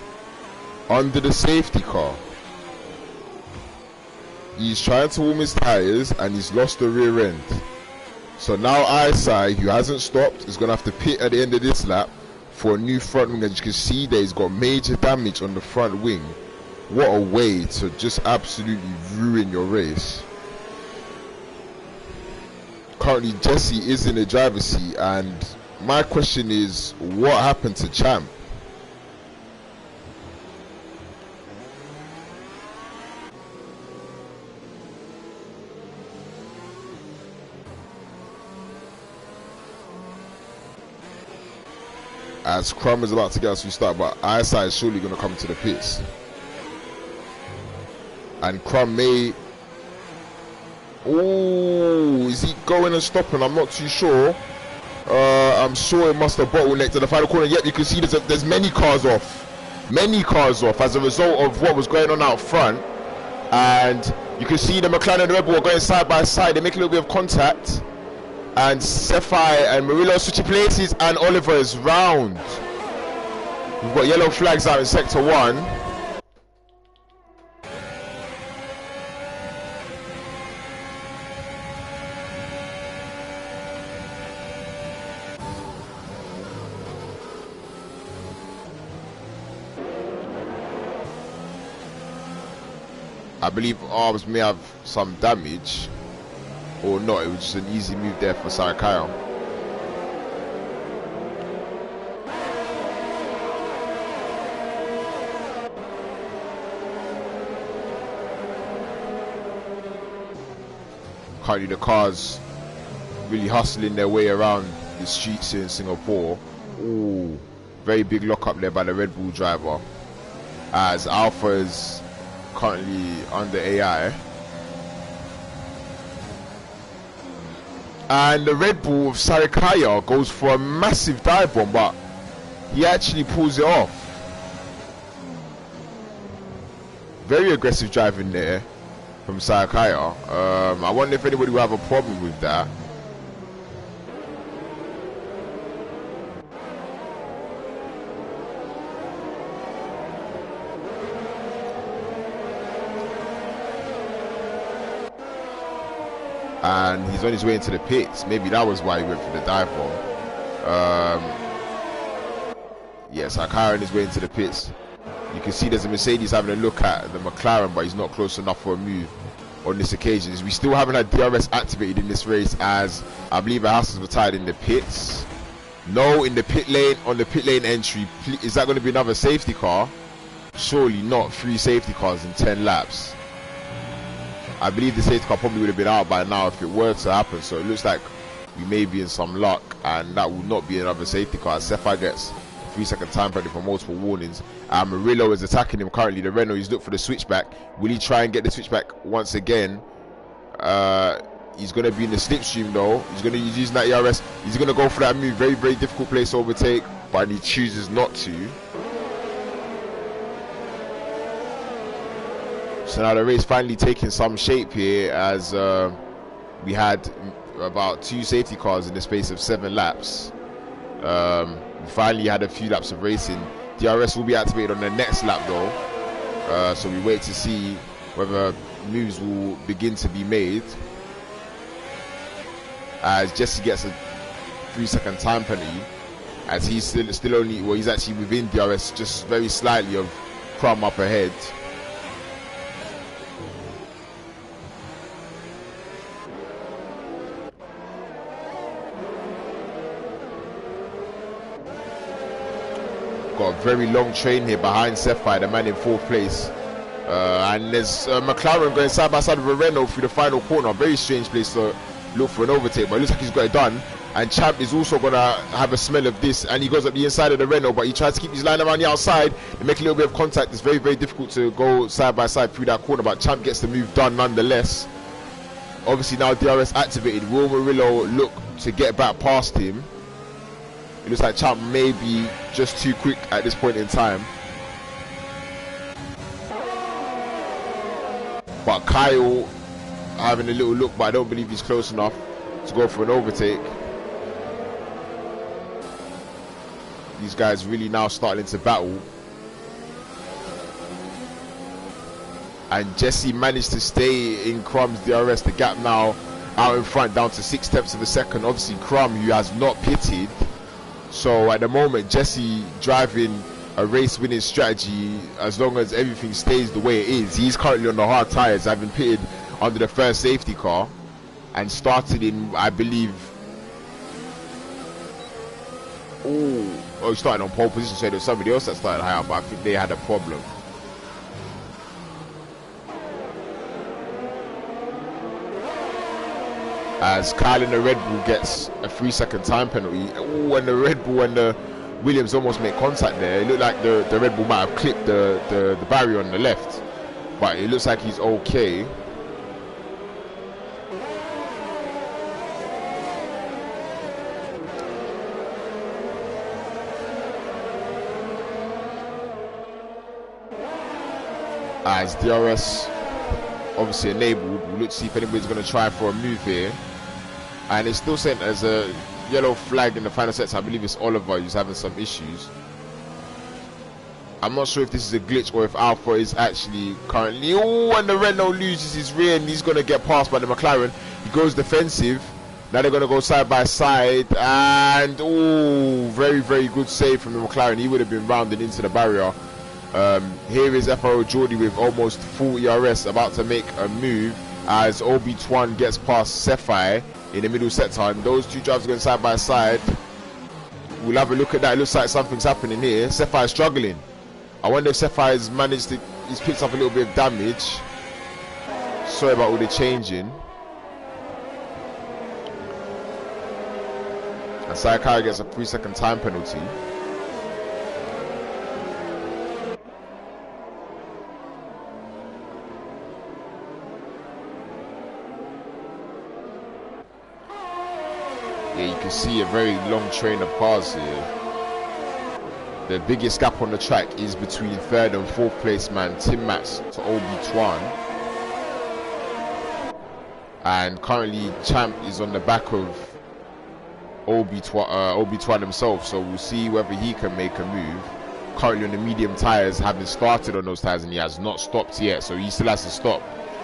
under the safety car. He's trying to warm his tyres and he's lost the rear end. So now Isai, who hasn't stopped, is going to have to pit at the end of this lap for a new front wing. As you can see there, he's got major damage on the front wing. What a way to just absolutely ruin your race. Currently Jesse is in the driver's seat, and my question is, what happened to Champ? As Crum is about to get us to start, but ISI is surely going to come to the pits. And Crum may... Oh, is he going and stopping? I'm not too sure. I'm sure it must have bottlenecked to the final corner. Yep, you can see there's many cars off. Many cars off as a result of what was going on out front. And you can see the McLaren and the Red Bull are going side by side. They make a little bit of contact. And Cephai and Murillo switching places, and Oliver is round. We've got yellow flags out in sector 1. I believe arms may have some damage, or not. It was just an easy move there for Sarakayo. Currently the cars really hustling their way around the streets in Singapore. Ooh, very big lock up there by the Red Bull driver, as Alpha is currently under AI. And the Red Bull of Sarakayo goes for a massive dive bomb, but he actually pulls it off. Very aggressive driving there from Sarakayo. I wonder if anybody will have a problem with that. And he's on his way into the pits. Maybe that was why he went for the dive bomb. Yeah, Sarakayo on his way into the pits. You can see there's a Mercedes having a look at the McLaren, but he's not close enough for a move on this occasion. We still haven't had DRS activated in this race, as I believe Haas was tied in the pits. No, in the pit lane, on the pit lane entry. Is that going to be another safety car? Surely not. 3 safety cars in 10 laps. I believe the safety car probably would have been out by now if it were to happen, so it looks like we may be in some luck, and that will not be another safety car. Cephai gets a 3-second time penalty for multiple warnings. Murillo is attacking him currently. The Renault, he's looked for the switchback. Will he try and get the switchback once again? He's going to be in the slipstream though. He's using that ERS. He's going to go for that move. Very, very difficult place to overtake, but he chooses not to. So now the race finally taking some shape here, as we had about 2 safety cars in the space of 7 laps. We finally had a few laps of racing. DRS will be activated on the next lap though, so we wait to see whether moves will begin to be made, as Jesse gets a 3-second time penalty, as he's still only, well, he's actually within DRS just very slightly of Crum up ahead. Got a very long train here behind Cephai, the man in 4th place. And there's McLaren going side by side with a Renault through the final corner. Very strange place to look for an overtake, but it looks like he's got it done. And Champ is also going to have a smell of this, and he goes up the inside of the Renault, but he tries to keep his line around the outside and make a little bit of contact. It's very, very difficult to go side by side through that corner, but Champ gets the move done nonetheless. Obviously now DRS activated. Will Murillo look to get back past him? It looks like Champ may be just too quick at this point in time. But Kyle having a little look, but I don't believe he's close enough to go for an overtake. These guys really now starting to battle. And Jesse managed to stay in Crum's DRS. The gap now out in front down to 0.6 of a second. Obviously Crum, who has not pitted. So at the moment, Jesse driving a race-winning strategy as long as everything stays the way it is. He's currently on the hard tyres, having pitted under the first safety car and started in, I believe, he started on pole position, so there was somebody else that started higher, but I think they had a problem. As Kyle in the Red Bull gets a 3-second time penalty. And the Red Bull and the Williams almost make contact there. It looked like the Red Bull might have clipped the barrier on the left, but it looks like he's okay. As DRS obviously enabled, we'll look to see if anybody's going to try for a move here. And it's still sent as a yellow flag in the final sets. I believe it's Oliver who's having some issues. I'm not sure if this is a glitch or if Alpha is actually currently... and the Renault loses his rear and he's going to get passed by the McLaren. He goes defensive. Now they're going to go side by side. And very, very good save from the McLaren. He would have been rounded into the barrier. Here is FRO Geordie with almost full ERS about to make a move as Obi-Twan gets past Cephai in the middle sector, and those two drivers going side by side. We'll have a look at that. It looks like something's happening here. Cephai is struggling. I wonder if Cephai has managed to, he's picked up a little bit of damage. Sorry about all the changing. And Sakai gets a 3-second time penalty. Yeah, you can see a very long train of cars here. The biggest gap on the track is between 3rd and 4th place man Tim Max to Obi-Twan. And currently Champ is on the back of Obi-Twan himself, so we'll see whether he can make a move. Currently on the medium tyres, having started on those tyres, and he has not stopped yet, so he still has to stop.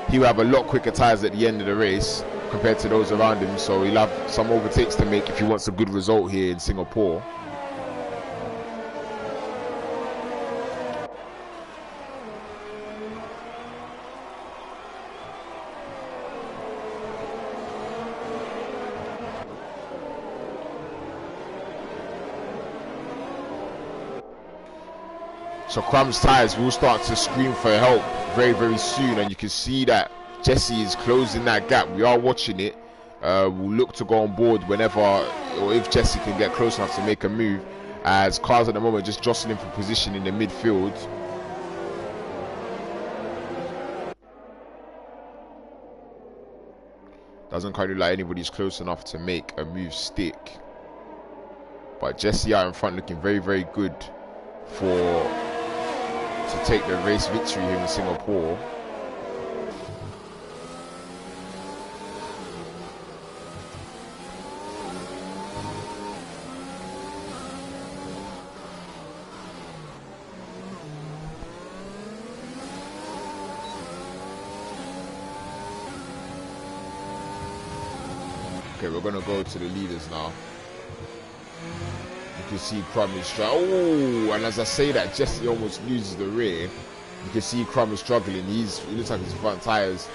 He will have a lot quicker tyres at the end of the race compared to those around him, so he'll have some overtakes to make if he wants a good result here in Singapore. So Crum's tyres will start to scream for help very, very soon, and you can see that Jesse is closing that gap. We are watching it. We'll look to go on board whenever or if Jesse can get close enough to make a move, as cars at the moment just jostling for position in the midfield. Doesn't kind of like anybody's close enough to make a move stick. But Jesse out in front looking very, very good to take the race victory here in Singapore. Okay, we're gonna go to the leaders now. You can see Crum is struggling. Oh, and as I say that, Jesse almost loses the rear. You can see Crum is struggling. It looks like his front tires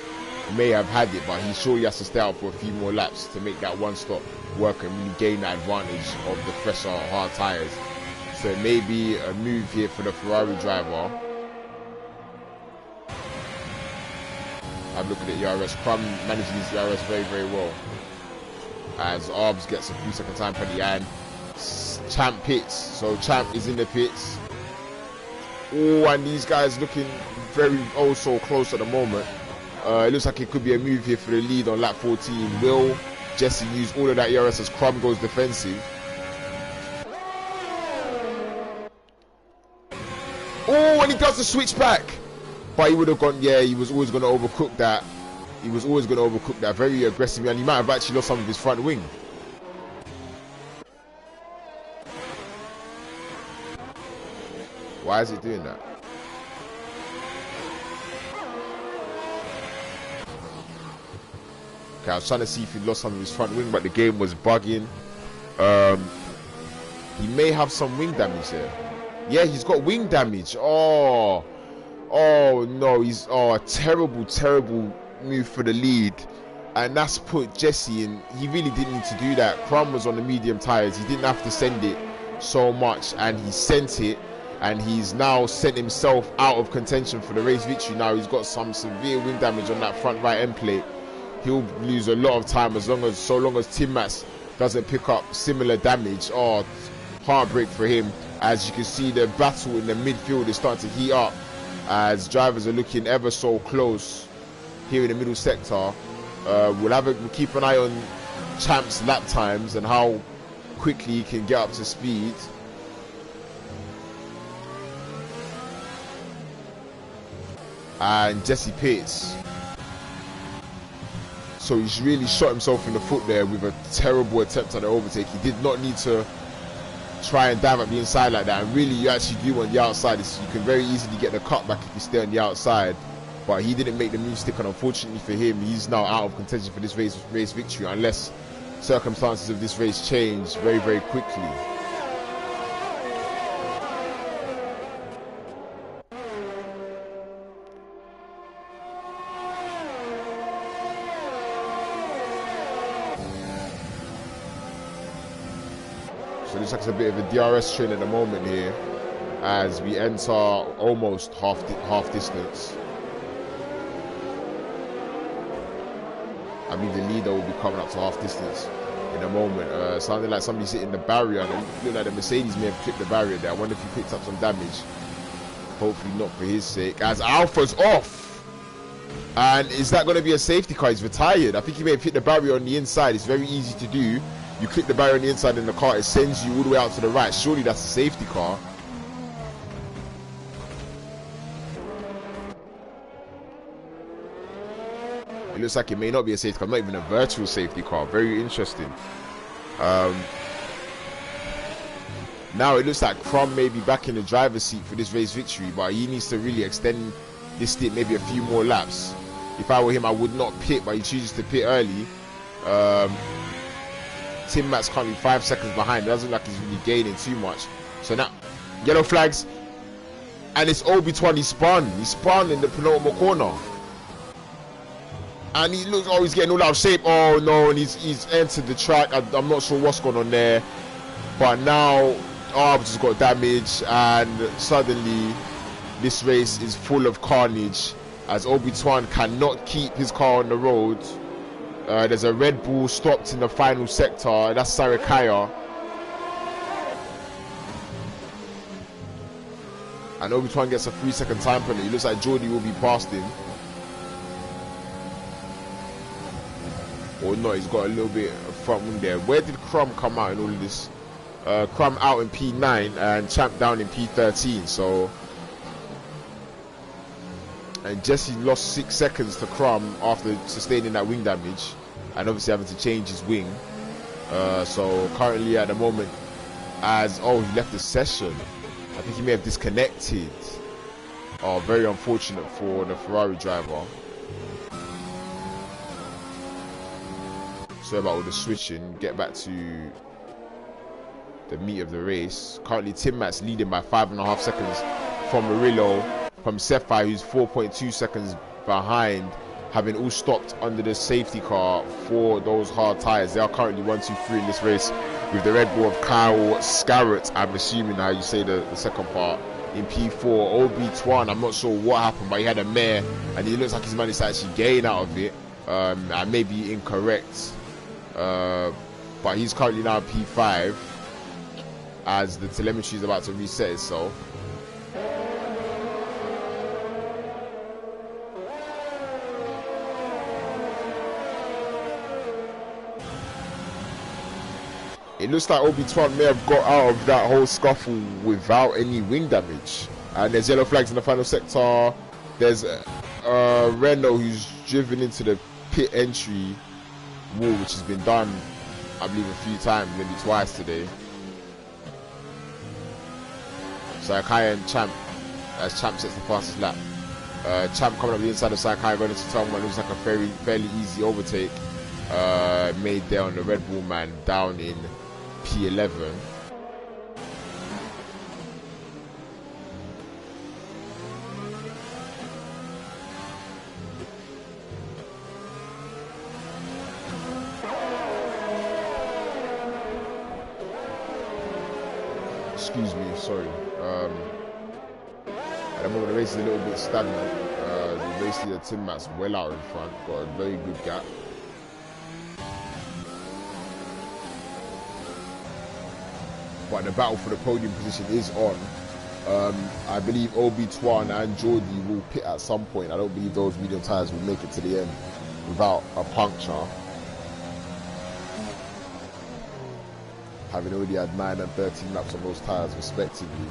may have had it, but he surely has to stay out for a few more laps to make that one stop work and really gain that advantage of the fresher, hard tires. So it may be a move here for the Ferrari driver. Have a look at the ERS. Crum managing his ERS very, very well, as Arbs gets a 3-second time penalty, and Champ pits. So Champ is in the pits. Oh, and these guys looking very so close at the moment. It looks like it could be a move here for the lead on lap 14. Will Jesse use all of that ERS as Crum goes defensive? Oh, and he does the switch back. But he would have gone, yeah, he was always going to overcook that. He was always going to overcook that very aggressively, and he might have actually lost some of his front wing. Why is it doing that? Okay, I was trying to see if he lost some of his front wing, but the game was bugging. He may have some wing damage there. Yeah, he's got wing damage. Oh no, he's a terrible move for the lead, and that's put Jesse in. He really didn't need to do that. Crum was on the medium tires. He didn't have to send it so much, and he sent it, and he's now sent himself out of contention for the race victory. Now he's got some severe wing damage on that front right end plate. He'll lose a lot of time so long as Tim Max doesn't pick up similar damage. Oh, heartbreak for him. As you can see, the battle in the midfield is starting to heat up, as drivers are looking ever so close here in the middle sector. We'll keep an eye on Champ's lap times and how quickly he can get up to speed. And Jesse pits. So he's really shot himself in the foot there with a terrible attempt at the overtake. He did not need to try and dive at the inside like that, and really you actually do on the outside. You can very easily get the cutback if you stay on the outside, but he didn't make the move stick, and unfortunately for him, he's now out of contention for this race victory, unless circumstances of this race change very, very quickly. looks like it's a bit of a DRS train at the moment here, as we enter almost half distance. I mean, the leader will be coming up to half distance in a moment. Sounded like somebody's hitting the barrier, and it looked like the Mercedes may have clipped the barrier there. I wonder if he picked up some damage. Hopefully not for his sake, as Alpha's off. And is that going to be a safety car? He's retired. I think he may have hit the barrier on the inside. It's very easy to do. You clip the barrier on the inside in the car, it sends you all the way out to the right. Surely that's a safety car. It looks like it may not be a safety car, not even a virtual safety car. Very interesting. Now it looks like Crum may be back in the driver's seat for this race victory, but he needs to really extend this stint maybe a few more laps. If I were him, I would not pit, but he chooses to pit early. Tim Matt's currently 5 seconds behind. It doesn't look like he's really gaining too much. So now, yellow flags. And it's Obi-Twan. He spun in the penultimate corner. And he looks, oh, he's getting all out of shape. Oh no, and he's entered the track. I'm not sure what's going on there. But now, I've just got damage, and suddenly this race is full of carnage, as Obi-Twan cannot keep his car on the road. There's a Red Bull stopped in the final sector. That's Sarakaya. And Obi-Twan gets a 3-second time penalty. It looks like Jordi will be past him. Or no, he's got a little bit of front wing there. Where did Crum come out in all of this? Crum out in P9 and Champ down in P13. So, and Jesse lost 6 seconds to Crum after sustaining that wing damage, and obviously having to change his wing. So currently at the moment, as he left the session. I think he may have disconnected. Oh, very unfortunate for the Ferrari driver. Sorry about all the switching. Get back to the meat of the race. Currently, Tim Matt's leading by 5.5 seconds from Murillo, from Cephai, who's 4.2 seconds behind, having all stopped under the safety car for those hard tyres. They are currently 1, 2, 3 in this race, with the Red Bull of Kyle Scarrett, I'm assuming how you say the second part, in P4. Obi-Twan, I'm not sure what happened, but he had a mare, and he looks like he's managed to actually gain out of it. I may be incorrect, but he's currently now P5, as the telemetry is about to reset itself. It looks like Obi-Twan may have got out of that whole scuffle without any wing damage. And there's yellow flags in the final sector. There's Renault, who's driven into the pit entry wall, which has been done, I believe, a few times, maybe twice today. Sakai and Champ, as Champ sets the fastest lap. Champ coming up the inside of Sakai, going into turn one. Looks like a fairly easy overtake made there on the Red Bull man down in P11. Excuse me, sorry. At the moment the race is a little bit stagnant. Basically the Tim Matt's well out in front, got a very good gap. But the battle for the podium position is on. I believe Obi-Twan and Jordi will pit at some point. I don't believe those medium tyres will make it to the end without a puncture. Having already had 9 and 13 laps on those tyres respectively.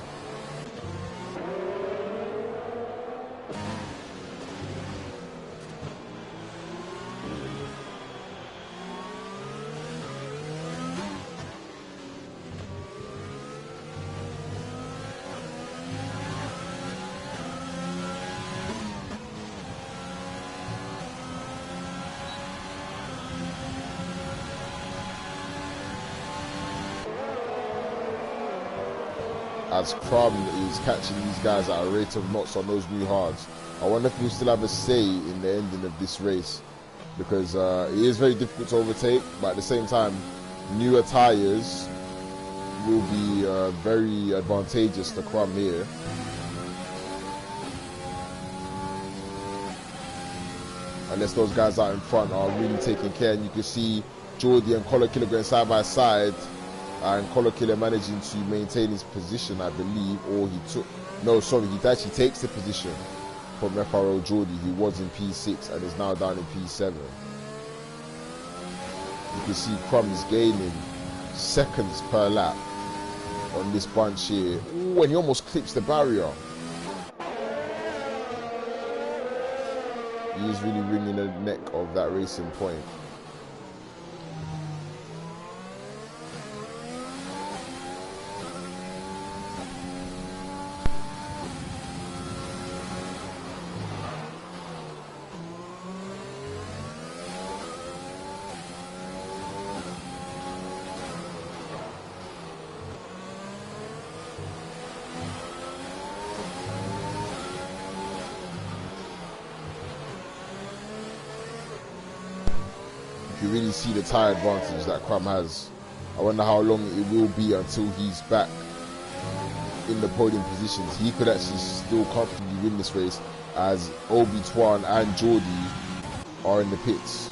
As Crum is catching these guys at a rate of knots on those new hards. I wonder if he'll still have a say in the ending of this race, because it is very difficult to overtake, but at the same time, newer tyres will be very advantageous to Crum here. Unless those guys out in front are really taking care, and you can see Geordie and Colo-Killer going side by side, and Colo-Killer managing to maintain his position, I believe, or he took, no, sorry, he actually takes the position from FRO Geordie, who was in P6 and is now down in P7. You can see Crum is gaining seconds per lap on this bunch here. Ooh, and he almost clips the barrier. He is really wringing the neck of that Racing Point. You really see the tyre advantage that Crum has. I wonder how long it will be until he's back in the podium positions. He could actually still comfortably win this race, as Obi-Twan and Geordie are in the pits.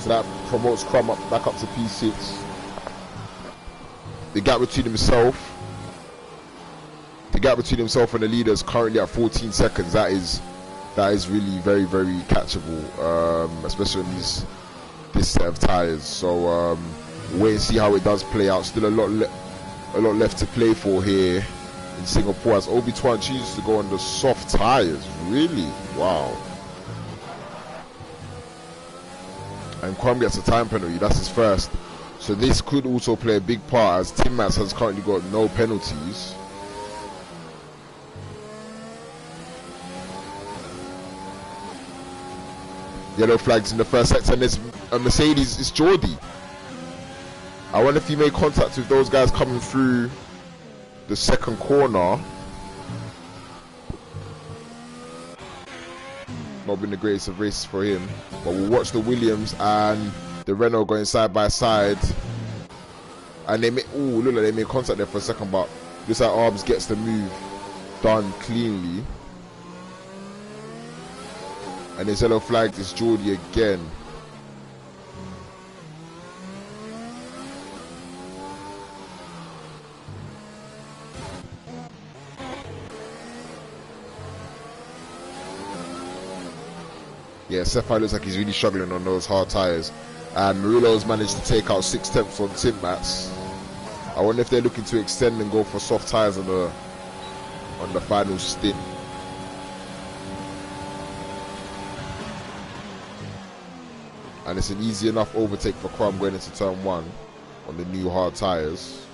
So that promotes Crum back up to P6. The gap between himself and the leader is currently at 14 seconds. That is really very, very catchable, especially on this set of tyres. So wait and see how it does play out. Still a lot left to play for here in Singapore, as Obi-Twan chooses to go on the soft tyres. Really? Wow. And Crum gets a time penalty. That's his first. So this could also play a big part, as Tim Mats has currently got no penalties. Yellow flags in the first sector, and there's a Mercedes. It's Geordie. I wonder if he made contact with those guys coming through the second corner. Not been the greatest of races for him, but we'll watch the Williams and the Renault going side by side, and they make, ooh, look like they made contact there for a second, but looks like Arbs gets the move done cleanly. And his yellow flag is Geordie again. Yeah, Cephai looks like he's really struggling on those hard tyres. And Murillo's managed to take out 6 tenths on Tim Mats. I wonder if they're looking to extend and go for soft tyres on the final stint. And it's an easy enough overtake for Crum going into turn 1 on the new hard tyres.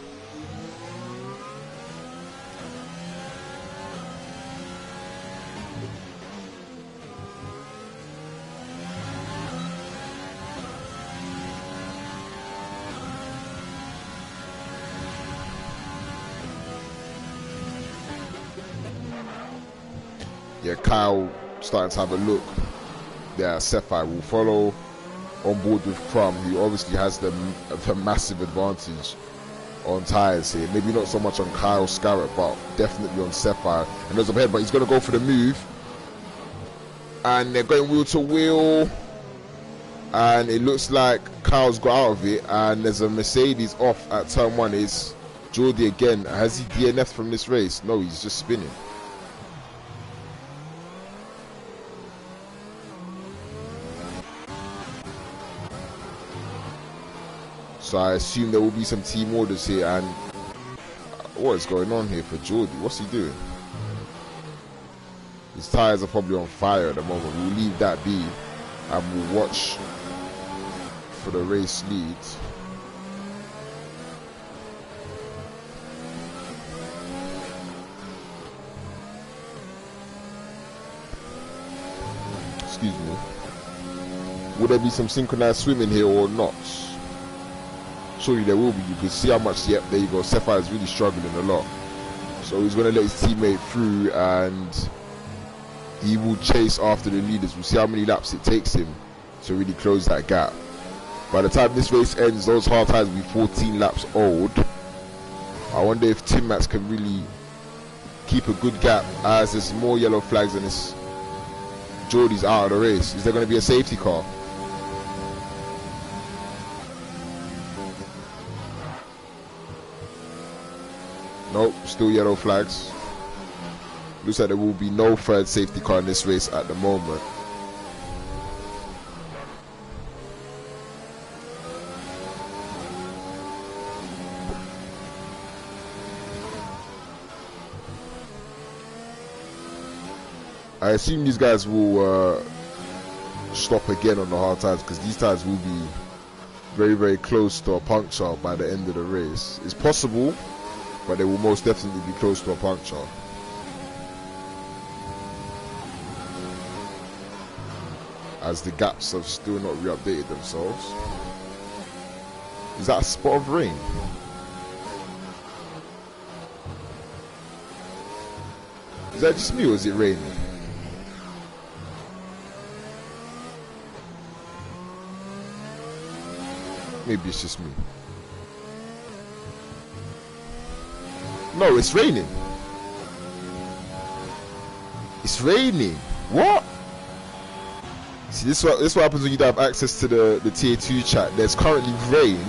Yeah, Kyle starting to have a look. Yeah, Cephai will follow on board with Crum, who obviously has the massive advantage on tyres here. Maybe not so much on Kyle Scarrett, but definitely on Cephai. And there's up ahead, but he's going to go for the move. And they're going wheel to wheel. And it looks like Kyle's got out of it. And there's a Mercedes off at turn 1. It's Geordie again. Has he DNF'd from this race? No, he's just spinning. So I assume there will be some team orders here. And what is going on here for Geordie? What's he doing? His tyres are probably on fire at the moment. We'll leave that be and we'll watch for the race lead. Excuse me. Would there be some synchronized swimming here or not? Surely there will be. You can see how much, yep, there you go. Cephai is really struggling a lot. So he's going to let his teammate through and he will chase after the leaders. We'll see how many laps it takes him to really close that gap. By the time this race ends, those hard tyres will be 14 laps old. I wonder if Tim Max can really keep a good gap as there's more yellow flags and this Geordie's out of the race. Is there going to be a safety car? Nope, still yellow flags. Looks like there will be no third safety car in this race at the moment. I assume these guys will stop again on the hard tires, because these tires will be very, very close to a puncture by the end of the race. It's possible, but they will most definitely be close to a puncture. As the gaps have still not re-updated themselves. Is that a spot of rain? Is that just me or is it raining? Maybe it's just me. No, it's raining. It's raining. What? See, this is what happens when you don't have access to the tier 2 chat. There's currently rain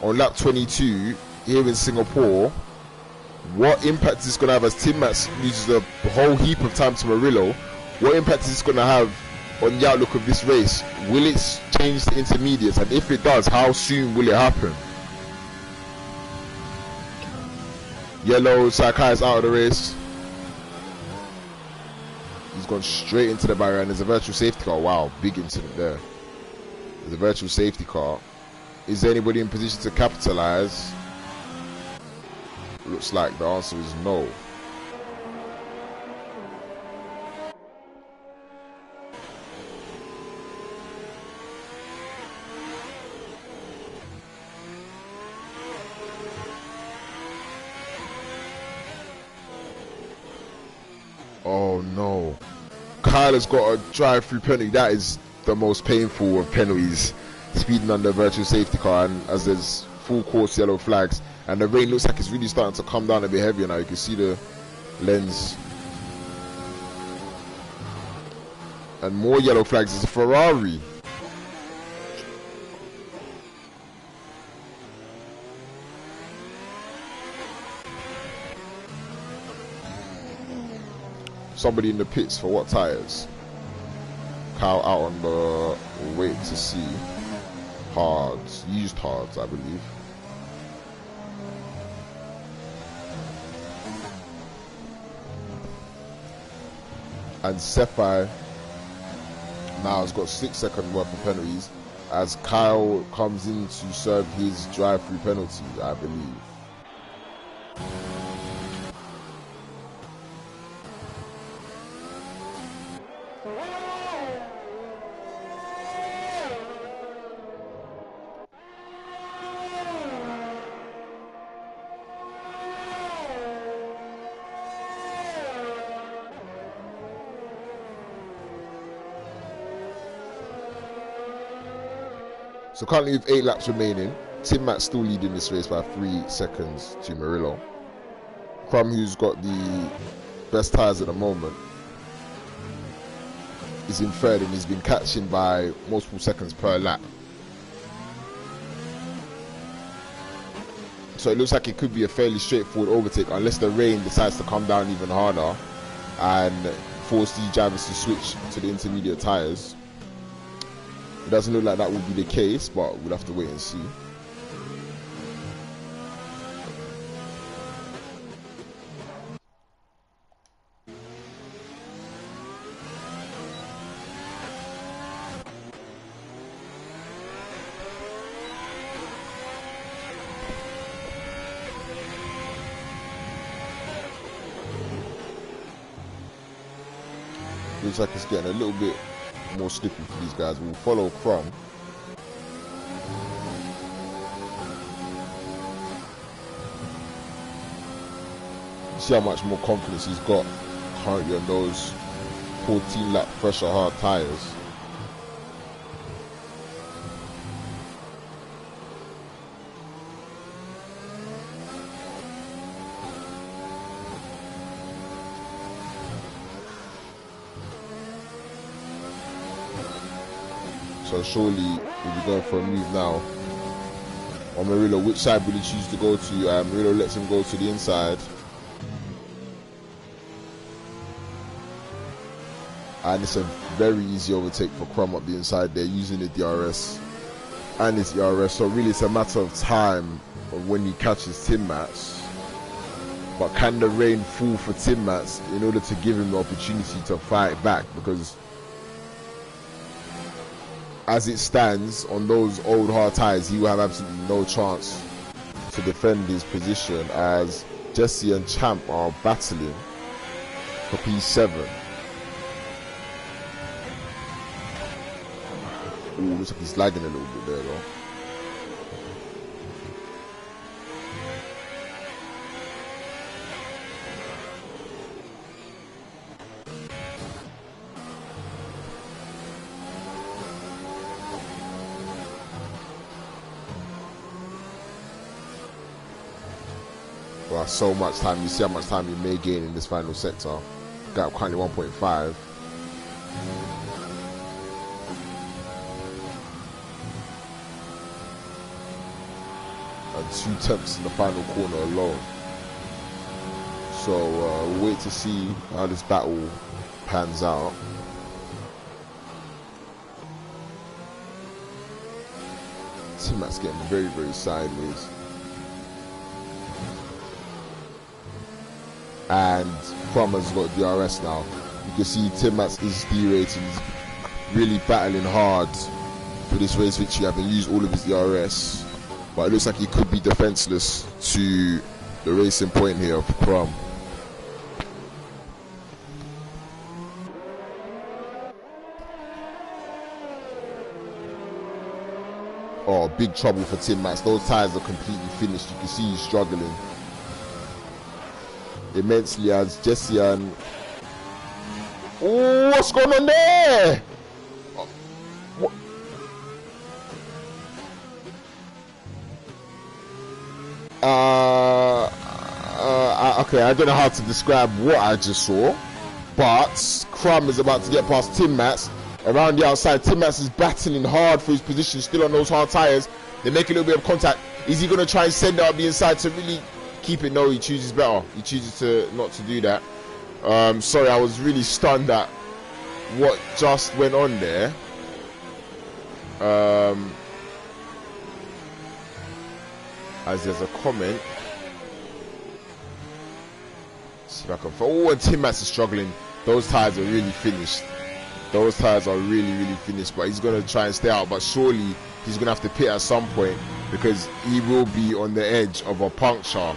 on lap 22 here in Singapore. What impact is this going to have as Tim Max loses a whole heap of time to Murillo? What impact is this going to have on the outlook of this race? Will it change the intermediates? And if it does, how soon will it happen? Yellow, Sakai is out of the race. He's gone straight into the barrier, and there's a virtual safety car. Wow, big incident there. There's a virtual safety car. Is there anybody in position to capitalize? Looks like the answer is no. Oh no. Kyle has got a drive-through penalty. That is the most painful of penalties. Speeding under virtual safety car, and as there's full course yellow flags, and the rain looks like it's really starting to come down a bit heavier now. You can see the lens. And more yellow flags. It's a Ferrari. Somebody in the pits for what tires? Kyle out on the wait to see. Hards, used hards, I believe. And Cephai now has got 6 seconds worth of penalties as Kyle comes in to serve his drive-through penalty, I believe. So currently with 8 laps remaining, Tim Max still leading this race by 3 seconds to Murillo. Crum, who's got the best tyres at the moment, is in third, and he's been catching by multiple seconds per lap. So it looks like it could be a fairly straightforward overtake unless the rain decides to come down even harder and force the drivers to switch to the intermediate tyres. It doesn't look like that will be the case, but we'll have to wait and see. Looks like it's getting a little bit more slippy for these guys. We'll follow Crum. See how much more confidence he's got currently on those 14 lap pressure hard tyres. So surely we'll be going for a move now. On Murillo, which side will he choose to go to? Murillo lets him go to the inside. And it's a very easy overtake for Crum up the inside there, using the DRS and his ERS. So really it's a matter of time of when he catches Tim Mats. But can the rain fall for Tim Mats in order to give him the opportunity to fight back? Because as it stands, on those old hard tyres, he will have absolutely no chance to defend his position, as Jesse and Champ are battling for P7. Ooh, looks like he's lagging a little bit there though. Well, so much time. You see how much time he may gain in this final sector. Got currently 1.5. And 2/10 in the final corner alone. So we'll wait to see how this battle pans out. Tim Mats getting very, very sideways. And Crum has got DRS now. You can see Tim Mats is derating, really battling hard for this race victory, having used all of his DRS. But it looks like he could be defenseless to the racing point here of Crum. Oh, big trouble for Tim Mats. Those tyres are completely finished. You can see he's struggling immensely as Jesse and... Oh, what's going on there? What? Okay, I don't know how to describe what I just saw, but Crum is about to get past Tim Mats. Around the outside, Tim Mats is battling hard for his position, still on those hard tyres. They make a little bit of contact. Is he going to try and send out the inside to really keep it? No, he chooses better. He chooses to not to do that. Sorry, I was really stunned at what just went on there. As there's a comment. See if I can. Oh, and Tim Mats is struggling. Those tyres are really finished. Those tyres are really, really finished. But he's going to try and stay out. But surely he's going to have to pit at some point, because he will be on the edge of a puncture.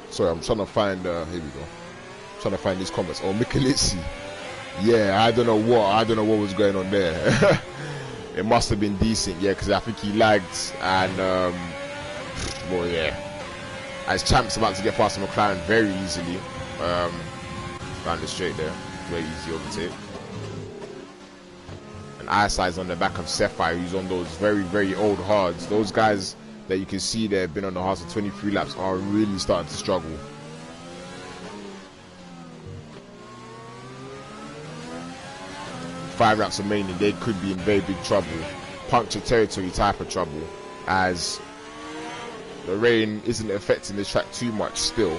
Sorry, I'm trying to find, here we go. I'm trying to find these comments. Oh, Michelizzi. Yeah, I don't know what was going on there. It must have been decent, yeah, because I think he lagged and, well, yeah. As Champ's about to get past McLaren very easily. Found the straight there. Very easy overtake. And Eyeside's on the back of Sapphire, who's on those very, very old hards. Those guys that you can see there have been on the hards for 23 laps are really starting to struggle. Five laps remaining, they could be in very big trouble. Puncture territory type of trouble, as the rain isn't affecting the track too much still.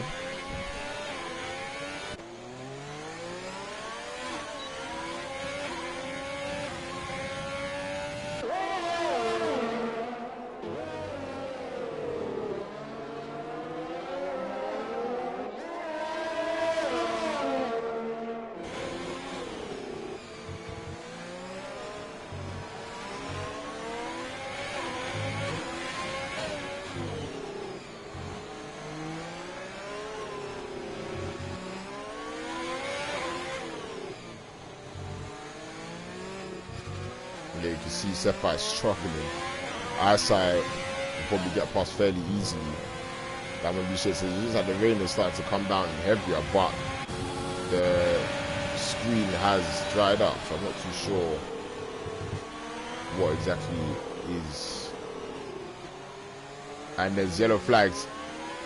Yeah, you can see Sapphire struggling. Eyesight will probably get past fairly easily. That would be shit. So it looks like the rain is starting to come down heavier, but the screen has dried up, so I'm not too sure what exactly is. And there's yellow flags.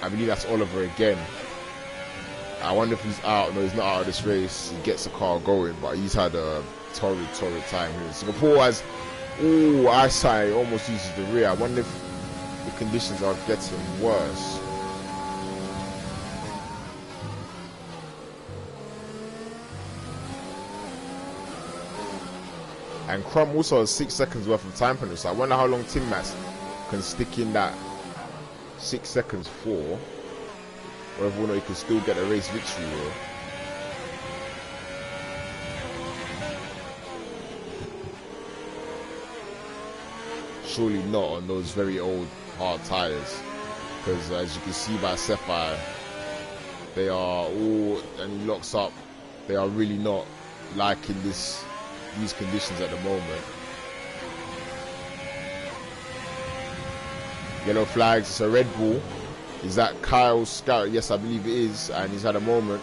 I believe that's Oliver again. I wonder if he's out. No, he's not out of this race. He gets the car going, but he's had a torrid time here. Singapore has, eyesight almost uses the rear. I wonder if the conditions are getting worse. And Crum also has 6 seconds worth of time penalty. So I wonder how long Tim Max can stick in that 6 seconds for, or if he can still get a race victory here. Surely not on those very old hard tires, because as you can see by Cephire, they are all, and he locks up, they are really not liking these conditions at the moment. Yellow flags. It's a Red Bull. Is that Kyle Scout? Yes, I believe it is, and he's had a moment,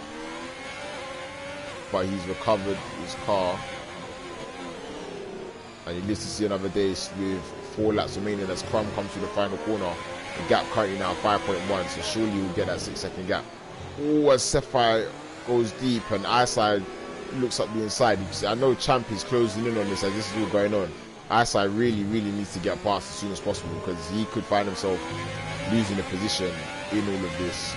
but he's recovered his car, and he lives to see another day with 4 laps remaining as Crum comes to the final corner. The gap currently now 5.1, so surely we'll get that 6-second gap. As Cephire goes deep and Eyesight looks up the inside. I know Champ is closing in on this as this is all going on. Eyesight really needs to get past as soon as possible, because he could find himself losing a position in all of this.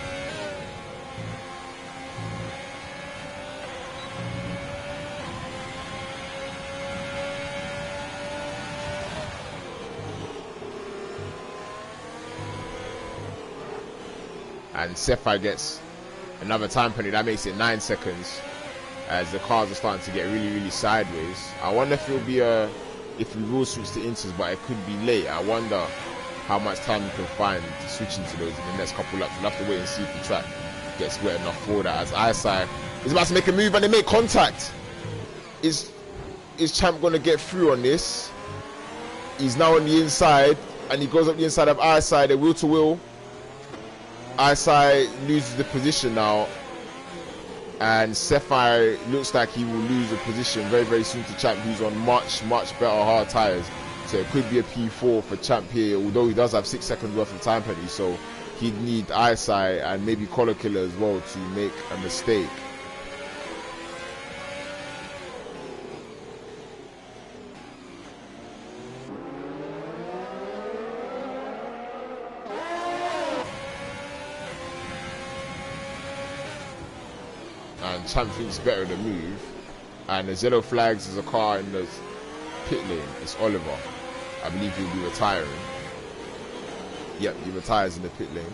And Cephire gets another time penalty. That makes it 9 seconds as the cars are starting to get really sideways. I wonder if it'll be if we will switch to inters, but it could be late. I wonder how much time you can find to switch into those in the next couple laps. We'll have to wait and see if the track gets wet enough for that, as Eyesight is about to make a move and they make contact. Is Champ going to get through on this? He's now on the inside and he goes up the inside of Eyesight. They're wheel to wheel. Eyesight loses the position now, and Cephire looks like he will lose the position very soon to Champ, who's on much better hard tires. So it could be a P4 for Champ here, although he does have 6 seconds worth of time penalty, so he'd need Eyesight and maybe Collar Killer as well to make a mistake. And Champ thinks better the move, and there's yellow flags. There's a car in the pit lane. It's Oliver. I believe he'll be retiring. Yep, he retires in the pit lane.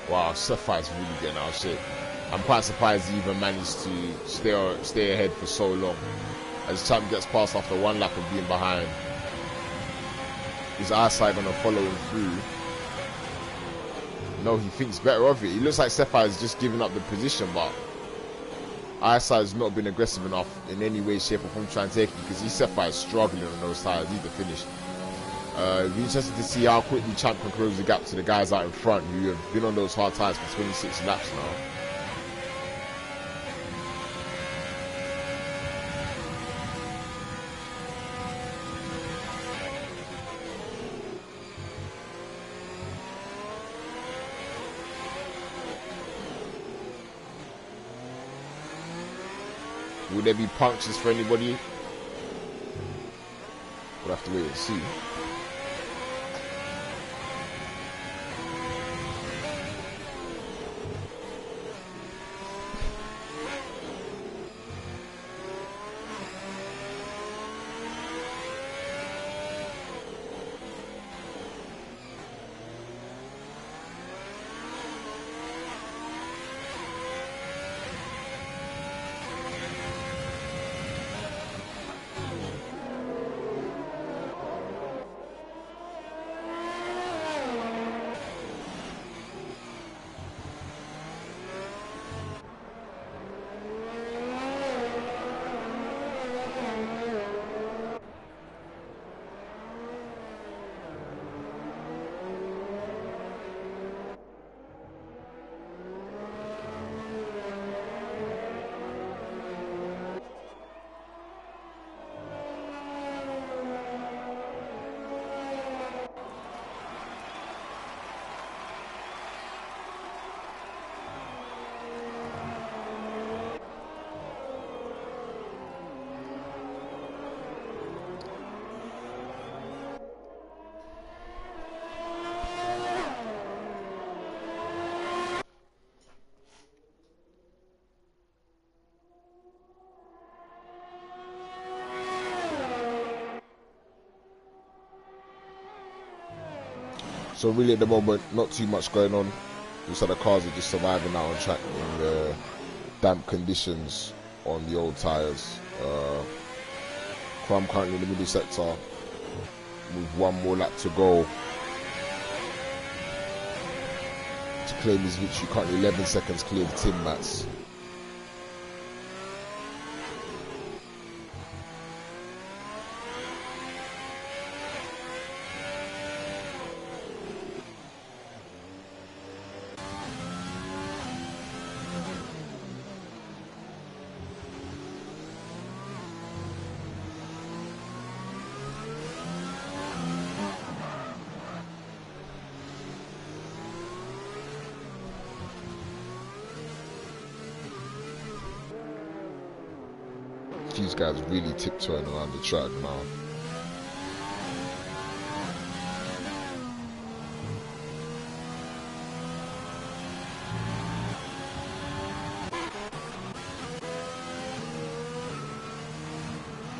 Wow, Cephire really getting out of shape. I'm quite surprised he even managed to stay ahead for so long. As Champ gets past after 1 lap of being behind. Is Eyesight going to follow him through? No, he thinks better of it. He looks like Cephire is just giving up the position, but Eyesight has not been aggressive enough in any way, shape or form to try and take it, because Cephire is struggling on those tires. He's the finish. It'll be interesting to see how quickly Champ can close the gap to the guys out in front who have been on those hard tires for 26 laps now. Will there be punctures for anybody? We'll have to wait and see. So really at the moment, not too much going on. Looks like the cars are just surviving out on track in the damp conditions on the old tyres. Crum currently in the middle sector with one more lap to go to claim his victory. Currently 11 seconds clear of Tim Mats. These guys really tiptoeing around the track now.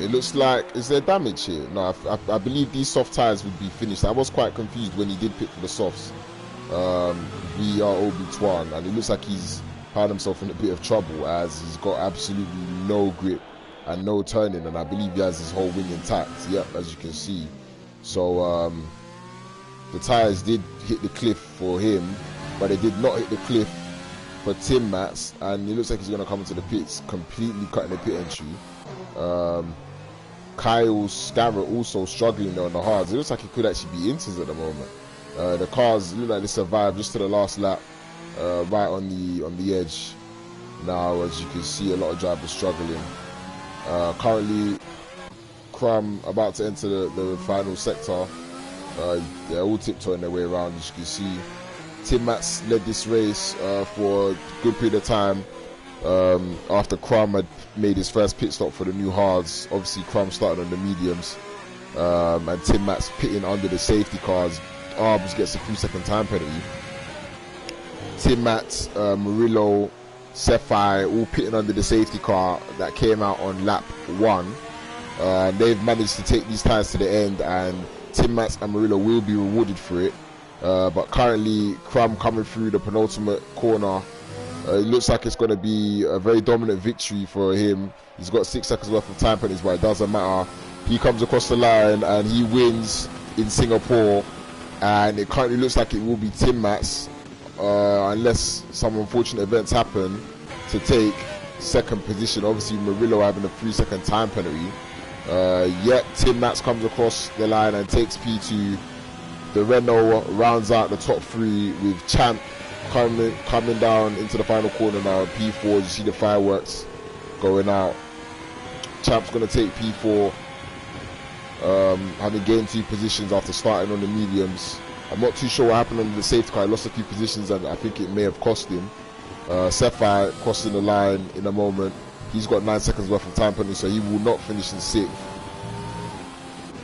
It looks like, is there damage here? No, I believe these soft tyres would be finished. I was quite confused when he did pit for the softs. VR and it looks like he's found himself in a bit of trouble as he's got absolutely no grip and no turning, and I believe he has his whole wing intact. Yep, as you can see. So the tyres did hit the cliff for him, but they did not hit the cliff for Tim Mats, and it looks like he's going to come into the pits completely cutting the pit entry. Kyle Scarrett also struggling there on the hards. It looks like he could actually be inters at the moment. The cars look like they survived just to the last lap, right on the edge. Now, as you can see, a lot of drivers struggling. Currently, Crum about to enter the final sector. They're all tiptoeing their way around, as you can see. Tim Mats led this race for a good period of time after Crum had made his first pit stop for the new hards. Obviously, Crum started on the mediums, and Tim Mats pitting under the safety cars. Arbs gets a 3-second time penalty. Tim Mats, Murillo, Cephai all pitting under the safety car that came out on lap 1. And they've managed to take these tyres to the end, and Tim Mats and Murillo will be rewarded for it. But currently, Crum coming through the penultimate corner. It looks like it's going to be a very dominant victory for him. He's got 6 seconds worth of time penalties, but it doesn't matter. He comes across the line and he wins in Singapore. And it currently looks like it will be Tim Mats, unless some unfortunate events happen, to take second position. Obviously, Murillo having a 3-second time penalty. Yet Tim Mats comes across the line and takes P2. The Renault rounds out the top 3 with Champ coming down into the final corner now. P4, you see the fireworks going out. Champ's going to take P4, having gained 2 positions after starting on the mediums. I'm not too sure what happened on the safety car. He lost a few positions and I think it may have cost him. Cephai crossing the line in a moment. He's got 9 seconds worth of time penalty, so he will not finish in 6th.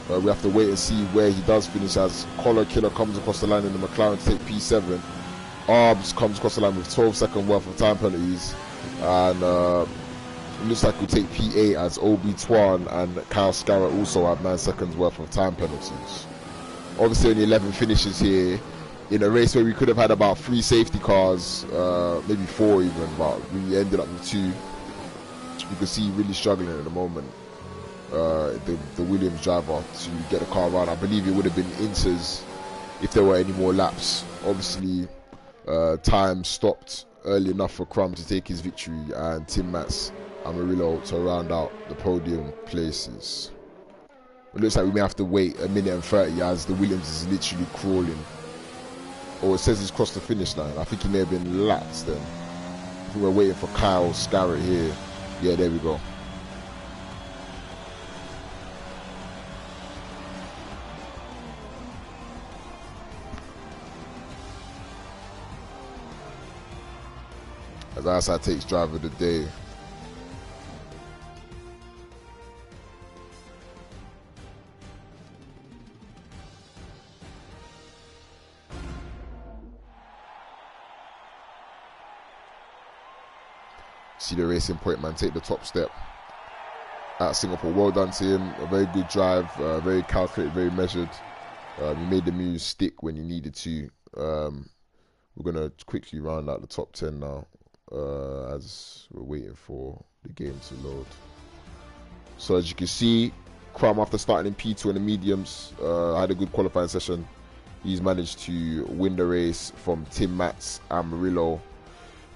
We have to wait and see where he does finish, as Collar Killer comes across the line in the McLaren to take P7. Arbs comes across the line with 12-second worth of time penalties, and it looks like we'll take P8 as Obi Twan and Kyle Scarrett also have 9 seconds worth of time penalties. Obviously only 11 finishes here in a race where we could have had about 3 safety cars, maybe 4 even, but we ended up with 2. You can see really struggling at the moment, the Williams driver, to get a car around. I believe it would have been inters if there were any more laps. Obviously, time stopped early enough for Crum to take his victory, and Tim Mats and Murillo to round out the podium places. It looks like we may have to wait 1 minute and 30 as the Williams is literally crawling. Or it says he's crossed the finish line. I think he may have been lapped then. I think we're waiting for Kyle Scarrett here. Yeah, there we go. As Outside takes driver of the day. See the Racing Point man take the top step at Singapore. Well done to him. A very good drive, very calculated, very measured. You made the moves stick when you needed to. We're gonna quickly round out the top 10 now, as we're waiting for the game to load. So as you can see, Crum, after starting in P2 in the mediums, had a good qualifying session. He's managed to win the race from Tim Mats and Murillo.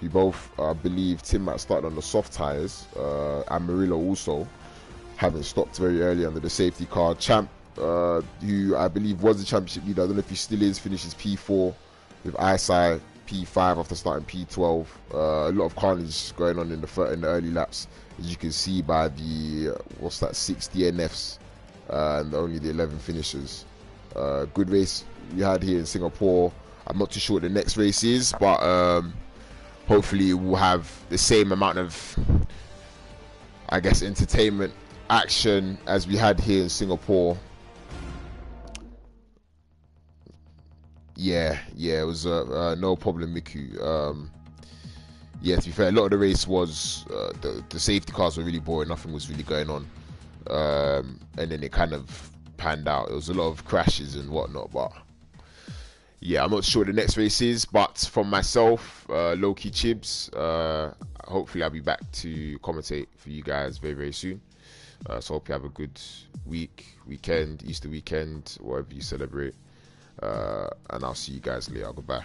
We both, I believe, Tim Mats started on the soft tyres, and Murillo also, having stopped very early under the safety car. Champ, who I believe was the championship leader, I don't know if he still is, finishes P4 with ISI P5 after starting P12. A lot of carnage going on in the early laps, as you can see by the 6 DNFs and only the 11 finishers. Good race we had here in Singapore. I'm not too sure what the next race is, but hopefully we'll have the same amount of, I guess, entertainment action as we had here in Singapore. Yeah, it was no problem, Miku. Yeah, to be fair, a lot of the race was the safety cars were really boring. Nothing was really going on, and then it kind of panned out. There was a lot of crashes and whatnot, but yeah, I'm not sure what the next race is. But from myself, Loki Chibs, hopefully I'll be back to commentate for you guys very, very soon. So hope you have a good weekend, Easter weekend, whatever you celebrate. And I'll see you guys later. Goodbye.